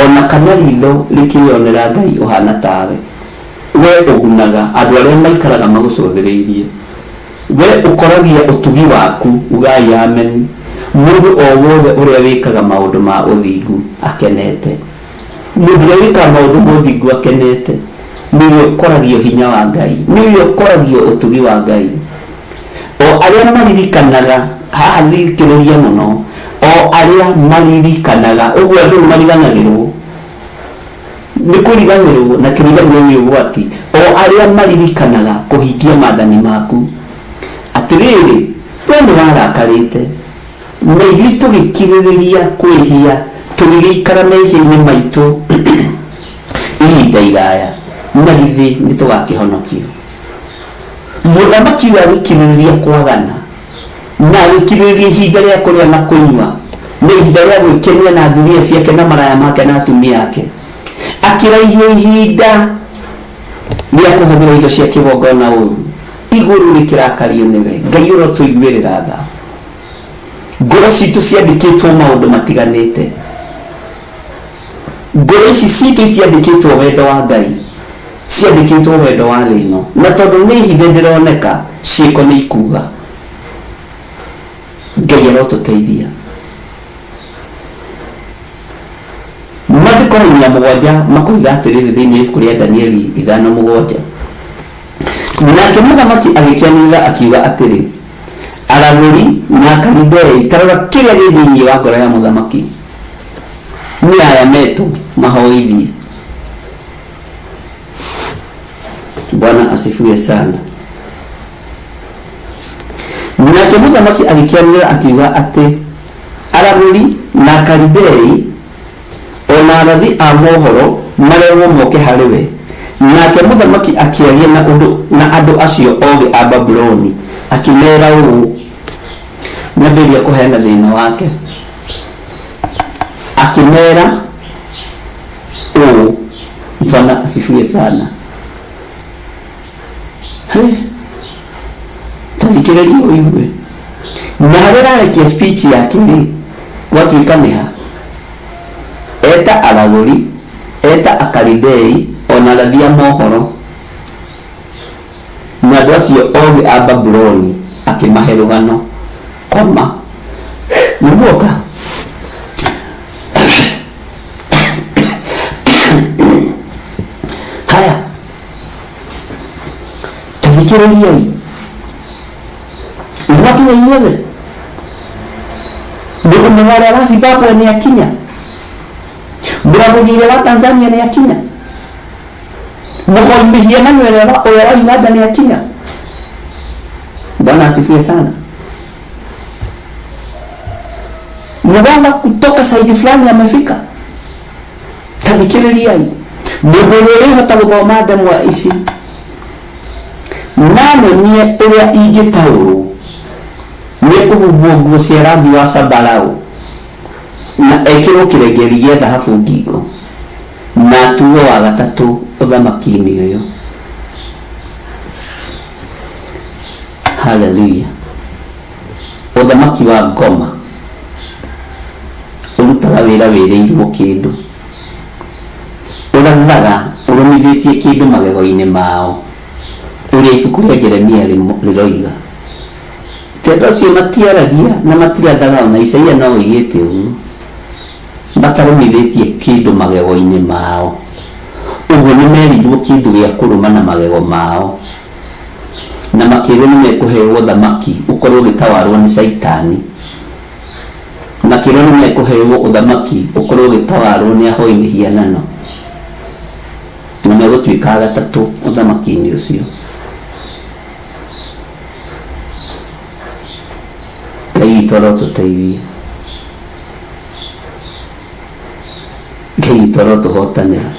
ona kana ritho rĩkĩonera Ngai ũhana tawe. We ũgunaga andũ arĩa maikaraga magũcũthĩrĩirie. We ũkoragia ũtugi waku ugai ameni mũndũ o wothe ũrĩa wĩkaga maũndũ ma ũthingu akenete. Mũndũ ũrĩa wĩkaga maũndũ ma ũthingu akenete nĩwe ũkoragio hinya wa Ngai, nĩwe ũkoragio ũtugi wa Ngai. O arĩa maririkanaga haha thikĩrĩria mũno o arĩa maririkanaga ũguo andũ mariganagĩrwo nĩ kũriganĩrwo na kĩriganĩro nĩ ũgwati. O arĩa maririkanaga kũhingia maathani maku. Atĩrĩrĩ we nĩ warakarĩte na ithuĩ tũgĩkirĩrĩria kwĩhia tũgĩgĩikara mehia-inĩ maitũ ihinda iraya na githĩ nĩ tũgakĩhonokio. Mũthamaki wa gĩkirĩrĩria kwagana na gĩkirĩrĩria ihinda rĩa kũrĩa na kũnyua na ihinda rĩa gwĩkenia na thuriya ciake na maraya make na atumia ake akiraihia ihinda rĩa kũhũthĩra indo cia kĩgongona ũru igũrũ rĩkĩrakario nĩwe. Ngai ũrotũiguĩrĩra tha. Ngoro citũ ciandĩkĩtwo maũndũ matiganĩte. Ngoro ici citũ itiandĩkĩtwo wendo wa Ngai, ciandĩkĩtwo wendo wa thĩ ĩno, na tondũ nĩ hithe ndĩroneka ciĩko nĩ ikuga. Ngai arotũteithia. Maandĩko hinya mũgwanja makoiga atĩrĩrĩ thĩinĩ wa ibuku rĩa Danieli 5:7. Nake mũthamaki agĩkĩanĩrĩra akiuga atĩrĩ, aragũri na Akalidei, tarora kĩrĩa gĩ thĩinĩ wa ngoro ya mũthamaki. Nĩ aya metũ mahoithie. Bwana asifiwe sana. Nake mũthamaki agĩkĩanĩrĩra akiuga atĩ aragũri na Akalidei ona arathi a mohoro marehwo moke harĩ we. Nake mũthamaki akĩaria na andũ acio ogĩ a Babuloni akĩmera ũũ, nyambĩrĩria kũheana thĩna wake. Akĩmera ũũ, Bwana asifiwe sana. Tathikĩrĩria ũigue. Na harĩa ararĩkia speech yake rĩ, gwatuĩka nĩ ha? Eta aragũri, eta Akalidei, ona arathi a mohoro na andũ acio ogĩ a Babuloni akĩmahe rũgano. Koma nĩmuoka. Haya, tathikĩrĩriai. Nĩmwakinya inyuothe? Mũndũ ũrĩa wa Zimbabwe nĩ akinya? Mũragũri ũrĩa wa Tanzania nĩ akinya? Mũhoi mĩhianano ũrĩa wa Uganda nĩ akinya? Bwana asifiwe sana. Muganga kutoka saidi fulani amefika? Tathikĩrĩriai. Mũndũ ũrĩa ũrĩhota gũthoma ndemwa ici nanonie ũrĩa ingĩtaũrwo nĩ kũhumbwo nguo cia rangi wa zambarau na ekĩrwo kĩrengeri gĩa thahabu ngingo na atuo wa gatatũ ũthamaki-inĩ ũyũ. Haleluya. Ũthamaki wa ngoma ũrutaga wĩra wĩrĩirwo kĩndũ, ũrathaga ũrũmithĩtie kĩndũ magego-inĩ mao, ũrĩa ibuku rĩa Jeremia rĩroiga. Tendo ũcio matiaragia na matirathaga, ona Isaia no oigĩte ũguo, matarũmithĩtie kĩndũ magego-inĩ mao. Ũguo nĩ merirwo kĩndũ gĩa kũrũma na magego mao, na makĩrwo nĩ mekũheo ũthamaki ũkorwo ũgĩtawarwo nĩ Saitani, makĩrwo nĩ mekũheo ũthamaki ũkorwo ũgĩtawarwo nĩ ahoi mĩhianano, na megũtuĩka gatatũ ũthamaki-inĩ ũcio. Ngai witũ arotũteithia. Ngai witũ arotũhotanĩra.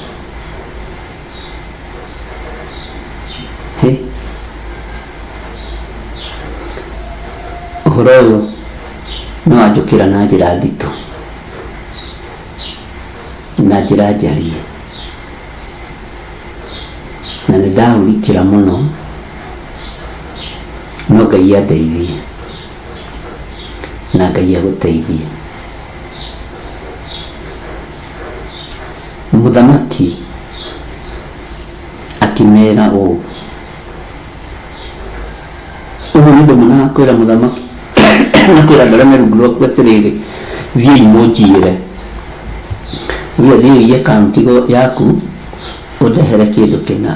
Ũhoro ũyũ nĩ wanjũkĩra na njĩra nditũ, na njĩra njarie, na nĩ ndaũrikĩra mũno, no Ngai andeithie na Ngai agũteithie. Mũthamaki akĩmera ũũ. Ũguo nĩ ũndũ mũna kwĩra mũthamaki na kwĩra ngarame rungu rwaku atĩrĩrĩ, thiĩ mũnjiĩre. Ũguo thiĩ ũiye akaunti yaku ũndehere kĩndũ kĩna.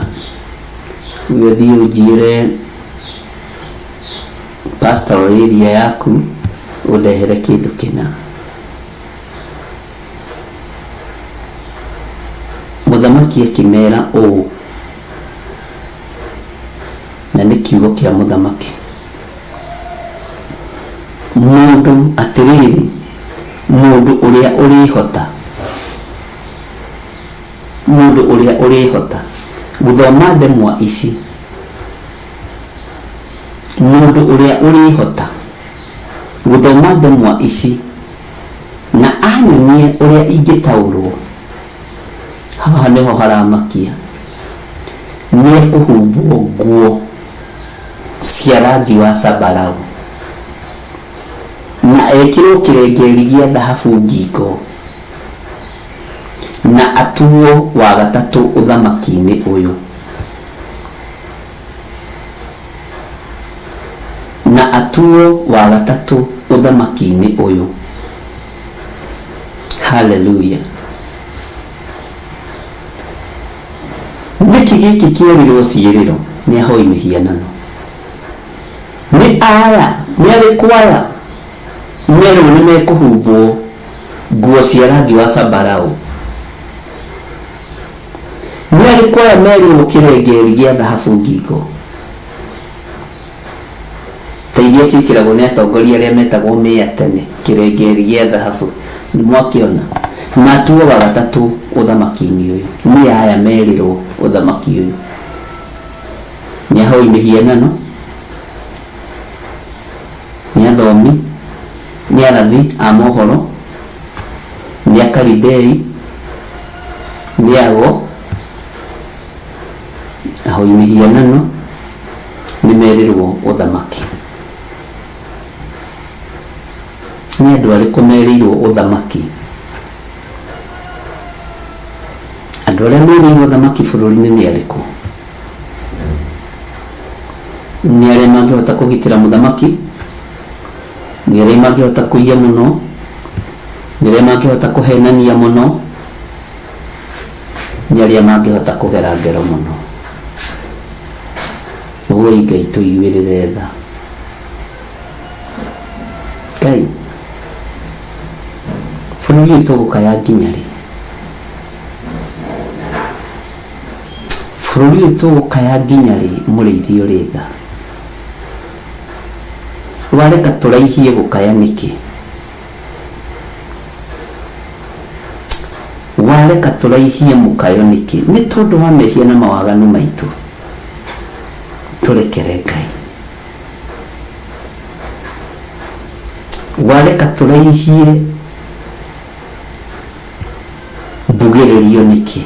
Ũguo thiĩ ũnjiĩre pastoral area yaku ũndehere kĩndũ kĩna. Mũthamaki akĩmera ũũ, na nĩ kiugo kĩa mũthamaki. Mũndũ atĩrĩrĩ, mũndũ ũrĩa ũrĩhota, mũndũ ũrĩa ũrĩhota gũthoma ndemwa ici, mũndũ ũrĩa ũrĩhota gũthoma ndemwa ici na anyonie ũrĩa ingĩtaũrwo, haha niho haramakia nĩ kũhumbwo nguo cia rangi wa sambarau na ekĩrwo kĩrengeri gĩa thahabu ngingo na atuo wa gatatũ ũthamaki-inĩ ũyũ na atuo wa gatatũ ũthamaki-inĩ ũyũ. Haleluya. Nĩkĩ gĩkĩ kĩerirwo ciĩrĩro nĩ ahoi mĩhianano nĩ aya nĩ arĩkũ aya merwo nĩ mekũhumbwo nguo cia rangi wa sambarau nĩ arĩkũ aya merwo kĩrengeri gĩa thahabu ngingo ta iria ciĩkĩragwo nĩ atongoria arĩa metagwo mĩa tene kĩrengeri gĩa thahabu nĩ mwakĩona na atuo wa gatatũ ũthamaki-inĩ ũyũ nĩ aya merirwo ũthamaki ũyũ nĩ ahoi mĩhianano nĩ athomi nĩ arathi a mohoro nĩ akaridei nĩ ago ahoi mĩhianano nĩ merirwo ũthamaki. Nĩ andũ arĩkũ merirwo ũthamaki? Andũ arĩa merirwo ũthamaki bũrũri-inĩ nĩ arĩkũ? Nĩ arĩa mangĩhota kũgitĩra mũthamaki, nĩ arĩa mangĩhota kũiya mũno, nĩ arĩa mangĩhota kũhenania mũno, nĩ arĩa mangĩhota kũgera ngero mũno. Ũguo Ngai tũiguĩrĩre tha. Ngai bũrũri ũyũ tũgũkaya nginya rĩ? Bũrũri ũyũ tũgũkaya nginya rĩ mũrĩithi ũrĩ tha? Wareka tũraihie gũkaya nĩkĩ? Wareka tũraihie mũkayo nĩkĩ? Nĩ tondũ wa mehia na mawaganu maitũ. Tũrekere Ngai. Wareka tũraihie mbugĩrĩrio nĩkĩ?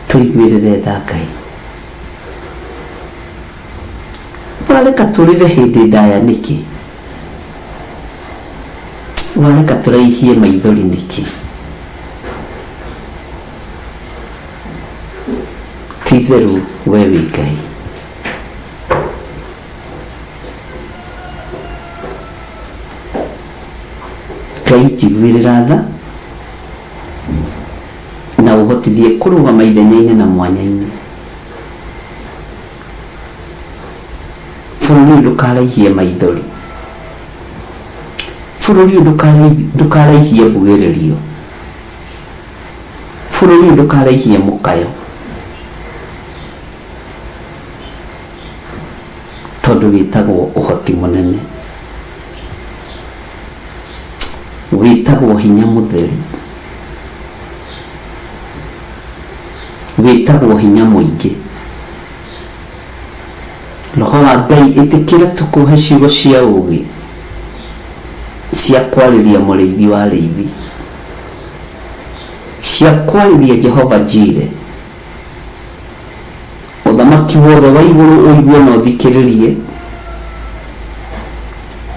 Tũiguĩrĩre tha Ngai. Wareka tũrĩre hĩndĩ ndaya nĩkĩ? Wareka tũraihie maithori nĩkĩ? Ti-itherũ we wĩ Ngai. Ngai tiguĩrĩra tha na ũhotithie kũrũgama ithenya-inĩ na mwanya-inĩ. Bũrũri ũyũ ndũkaraihie maithori. Bũrũri ũyũ ndũkaraihie mbugĩrĩrio. Bũrũri ũyũ ndũkaraihie mũkayo. Tondũ wĩtagwo ũhoti mũnene. Wĩtagwo hinya mũtheri. Wĩtagwo hinya mũingĩ. Roho wa Ngai ĩtĩkĩra tũkũhe ciugo cia ũũgĩ cia kwarĩria mũrĩithi wa arĩithi, cia kwarĩria Jehova Jire. Ũthamaki wothe wa igũrũ ũigue na ũthikĩrĩrie,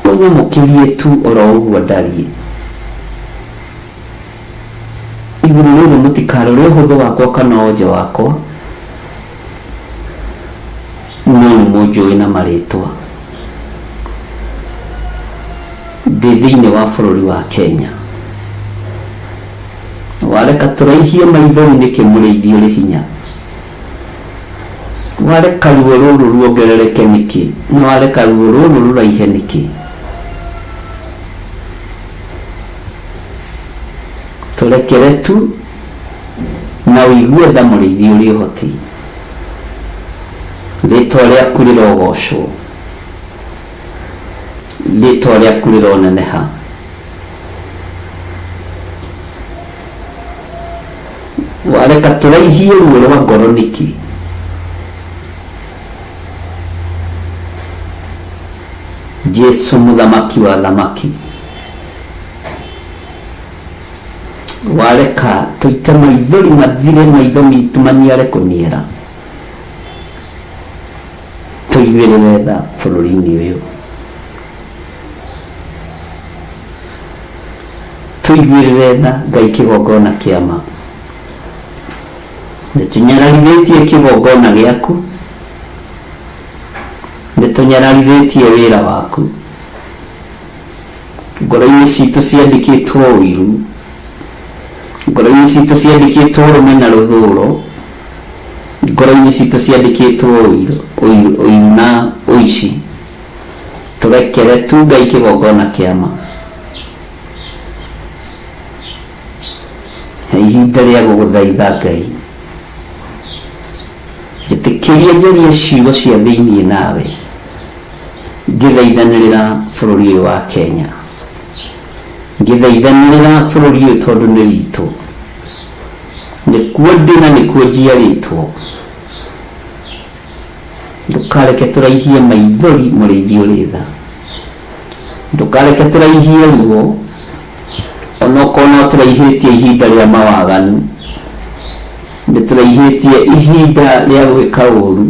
ũnyamũkĩrie tu oro ũguo ndariĩ. Igũrũ rĩrĩ mũtikarore ũhũthũ wakwa kana wonje wakwa, no nĩ mũnjũĩ na marĩtwa. Ndĩ thĩinĩ wa bũrũri wa Kenya. Wareka tũraihie maithori nĩkĩ mũrĩithi ũrĩ hinya? Wareka ruo rũrũ ruongerereke nĩkĩ? Na wareka ruo rũrũ rũraihe nĩkĩ? Tũrekere tu na ũigue tha mũrĩithi ũrĩ ũhoti. Rĩtwa rĩaku rĩrogocwo. Rĩtwa rĩaku rĩroneneha. Wareka tũraihie ruo rwa ngoro nĩkĩ? Jesu mũthamaki wa thamaki. wareka tuite maithori mathire maitho mitu maniare kuniera tuiguirire tha bururi-ini uyu tuiguirire tha Ngai kigongona kiama nitunyararithĩtie kigongona giaku nitunyararithĩtie wĩra waku ngoro-inĩ citũ ciandĩkĩtwo ũiru ngoro-inĩ citũ ciandĩkĩtwo ũrũme na rũthũũro ngoro-inĩ citũ ciandĩkĩtwo ũiru na ũici tũrekere tu Ngai kigongona kĩama he ihinda rĩa gũgũthaitha Ngai njĩtĩkĩria njarie ciugo cia thĩinĩ nawe ngĩthaithanĩrĩra bũrũri ũyũ wa Kenya ngĩthaithanĩrĩra bũrũri ũyũ tondũ nĩ witũ nĩkuo ndĩ na nĩkuo njiarĩtwo ndũkareke tũraihie maithori mũrĩithi ũrĩ tha ndũkareke tũraihie ruo onokorwo no tũraihĩtie ihinda rĩa mawaganu nĩtũraihĩtie ihinda rĩa gwĩka ũũru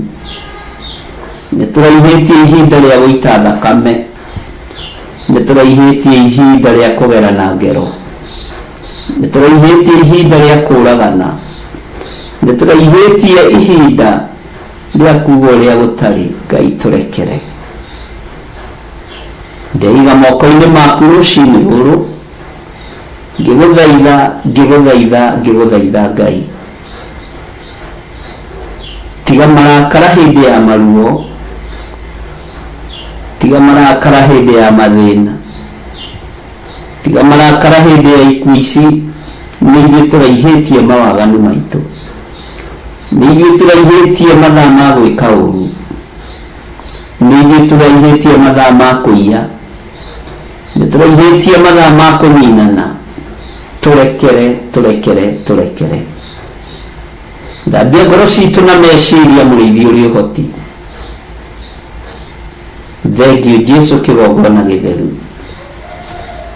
nĩtũraihĩtie ihinda rĩa gũita thakame nĩtũraihĩtie ihinda rĩa kũgerana ngero nĩtũraihĩtie ihinda rĩa kũũragana nĩtũraihĩtie ihinda rĩa kuuga ũrĩa gũtarĩ Ngai tũrekere ndeiga moko-inĩ maku rũciinĩ rũrũ ngĩgũthaitha Ngai tiga marakara hĩndĩ ya maruo tiga marakara hĩndĩ ya mathĩna tiga marakara hĩndĩ ya ikuũ ici nĩ ithuĩ tũraihĩtie mawaganu maitũ nĩ ithuĩ tũraihĩtie mathaa ma gwĩka ũũru nĩ ithuĩ tũraihĩtie mathaa ma kũiya nĩ tũraihĩtie mathaa ma kũninana tũrekere thambia ngoro citũ na meciria mũrĩithi ũrĩ ũhoti thengiũ Jesu kĩgongona gĩtheru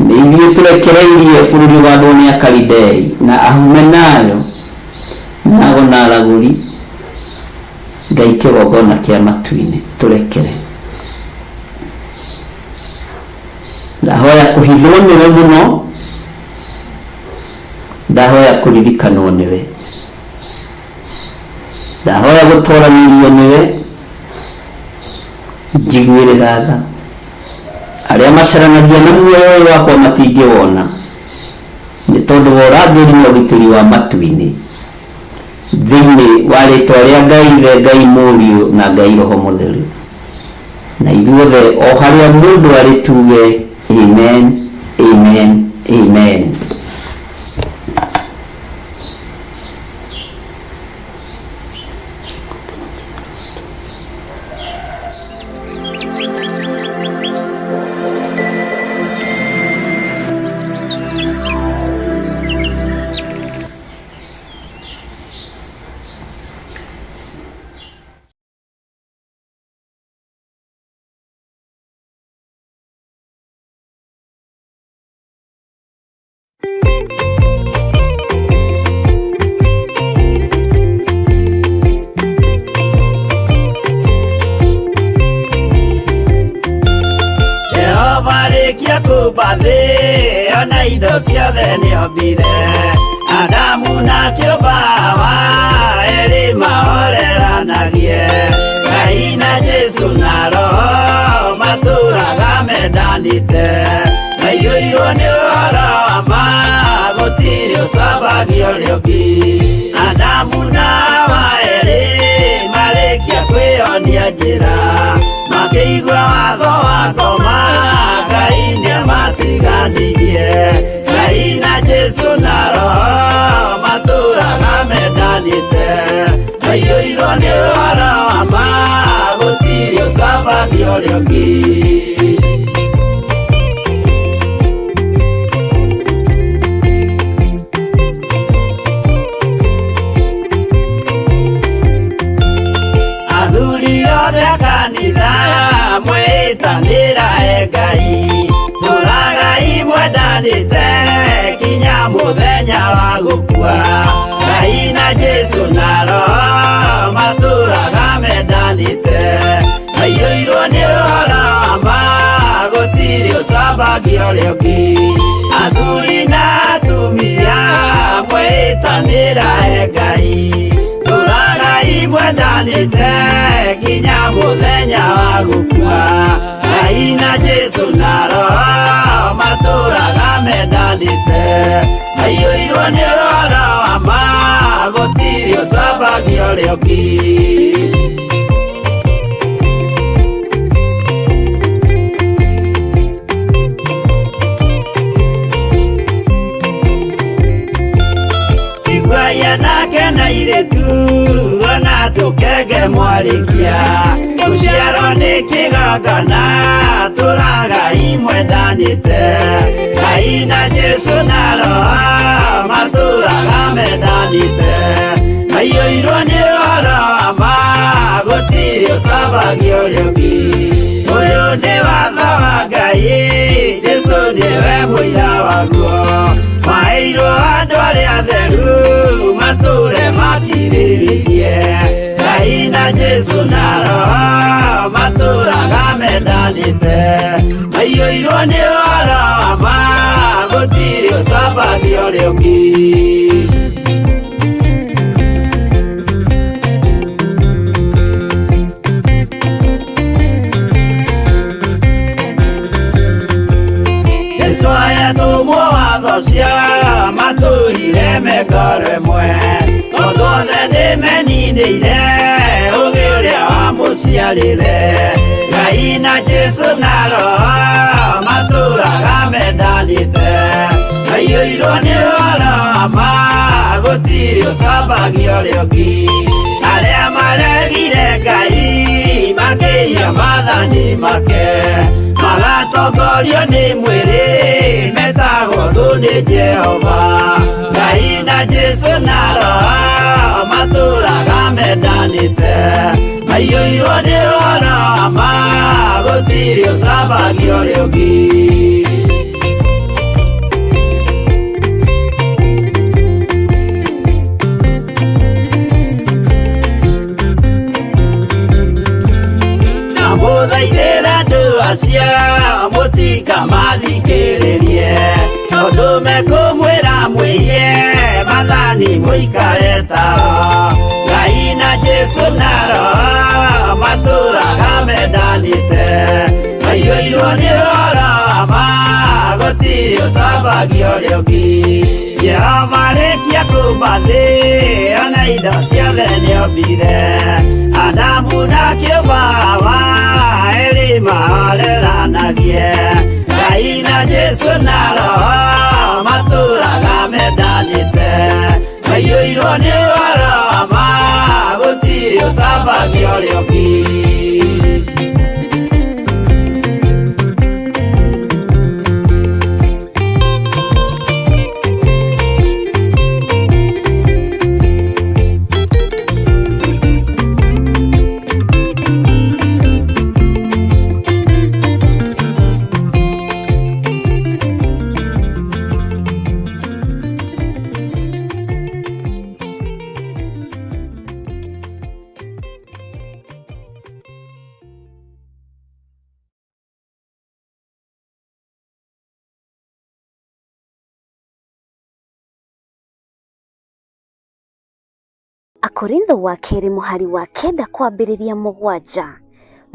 nĩ ithuĩ tũrekereirie bũrũri ũgathwo nĩ Akalidei na Ahumenayo nago na aragũri Ngai kĩgongona kĩa matu-inĩ tũrekere ndahoya kũhithwo nĩwe mũno ndahoya kũririkanwo nĩwe ndahoya gũtũranĩrio nĩwe njiguĩrĩra tha arĩa macaranagia na muoyo ũyũ wakwa matingĩwona nĩ tondũ wa ũrangĩri na ũgitĩri wa matu-inĩ thĩinĩ wa rĩtwa rĩa Ngai Ithe Ngai Mũriũ na Ngai Roho Mũtheru na ithuothe o harĩa mũndũ arĩ tuge amen amen amen. Ona indo ciothe nĩombire Adamu na kĩũmba erĩ mahoreranagie Ngai na Jesu na Roho matũraga mendanĩte maiyũirwo nĩ ũhoro wa ma gũtirĩ ũcambagio ũrĩa ũngĩ Adamu na Hawa erĩ marĩkia kwĩyonia njĩra makĩigua watho wa ngoma Ngai nĩamatiganirie Ngai na Jesu na Roho matũraga mendanĩte maiyũirwo nĩ ũhoro wa ma gũtirĩ ũcambagio ũrĩa ũngĩ athuri othe a kanitha mwĩtanĩra Ngai tũragai mwendanĩte kinya mũthenya gũkua Ngai na Jesu na Roho matũraga mendanĩte maiyũirwo nĩ ũhoro wa ma gũtirĩ ũcambagia ũrĩa ũngĩ athuri na atumia mwĩtanĩra he Ngai tũragai mwendanĩte nginya mũthenya wa gũkua Ngai na Jesu na Roho matũraga mendanĩte maiyũirwo nĩ ũhoro wa ma gũtirĩ ũcambagia ũrĩa ũngĩ nake na iretu ona tũkenge mwarikia tũciarwo nĩ kĩgongona tũragai mwendanĩte Ngai na Jesu na Roho matũraga mendanĩte maiyũirwo nĩ ũhoro wa ma gũtirĩ ũcambagia ũrĩa ũngĩ ũyũ nĩ watho wa Ngai Jesu nĩwe mũira waguo maheirwo andũ arĩa atheru matũre makirĩrĩirie Ngai na Jesu na Roho matũraga mendanĩte maiyũirwo nĩ ũhoro wa ma gũtirĩ ũcambagia ũrĩa ũngĩ cia matũrire mekoro ĩmwe tondũ othe nĩmeninĩire ũgĩ ũrĩa wamũciarire Ngai na Jesu na Roho matũraga mendanĩte maiyũirwo nĩ ũhoro wa ma gũtirĩ ũcambagia ũrĩa ũngĩ arĩa maregire Ngai makĩiya maathani make magatongorio nĩ mwĩrĩ metagwo thũ nĩ Jehova Ngai na Jesu na Roho matũraga mendanĩte maiyũirwo nĩ ũhoro wa ma gũtirĩ ũcambagia ũrĩa ũngĩ mũthaithĩra andũ acio mũtikamathikĩrĩrie tondũ mekũmwĩra mwĩhie maathani mũikare tao Ngai na Jesu na Roho matũraga mendanĩte maiyũirwo nĩ ũhoro wa ma gũtirĩ ũcambagia ũrĩa ũngĩ Jehova arĩkia kũmba thĩ ona indo ciothe nĩombire Adamu na kĩũmba Hawa erĩ mahoreranagie Ngai na Jesu na Roho matũraga mendanĩte maiyũirwo nĩ ũhoro wa ma gũtirĩ ũcambagia ũrĩa ũngĩ Akorintho wa kerĩ mũhari wa 9 kwambĩrĩria 7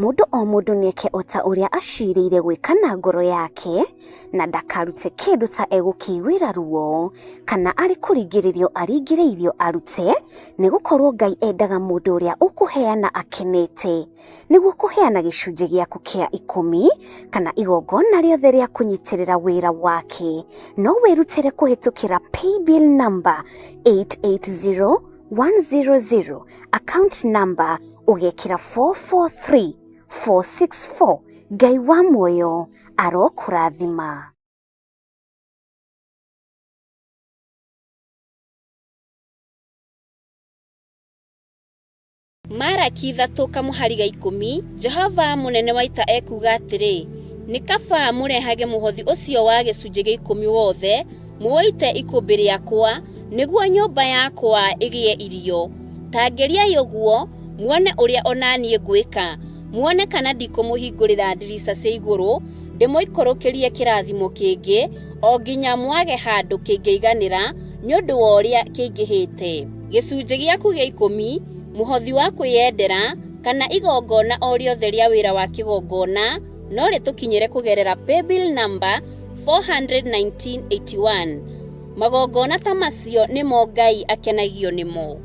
mũndũ o mũndũ nĩeke o ta ũrĩa acirĩire gwĩka na ngoro yake na ndakarute kĩndũ ta egũkĩiguĩra ruo kana arĩ kũringĩrĩrio aringĩrĩirio arute nĩgũkorwo Ngai endaga mũndũ ũrĩa ũkũheana akenete nĩguo kũheana gĩcunjĩ gĩaku kĩa 10 kana igongona rĩothe rĩa kũnyitĩrĩra wĩra wake no wĩrutĩre kũhĩtũkĩra paybill number 880100 account number ugekĩra 443464 Ngai wa muoyo arokũrathima. Maraki 3 kamuhari ga 10 Jehova munene wa ita ekuga atĩrĩ nĩ kaba mũrehage mũhothi ũcio wa gĩcunjĩ gĩa 10 wothe muoite ikũmbĩ rĩakwa niguo nyumba yakwa igie irio. Tangeriai uguo muone uria onanie ngwika, muone kana ndikumuhingurira ndirica cia iguru, ndimoikorokerie kirathimo kingi o nginya mwage handu kingeiganira ni undu wa uria kingihite. Gicunji giaku gia 10 muhothi wa kwiyendera kana igongona o riothe ria wira wa kigongona no ritukinyire kugerera paybill number 41981. Magongona ta macio nimo Ngai akenagio nimo.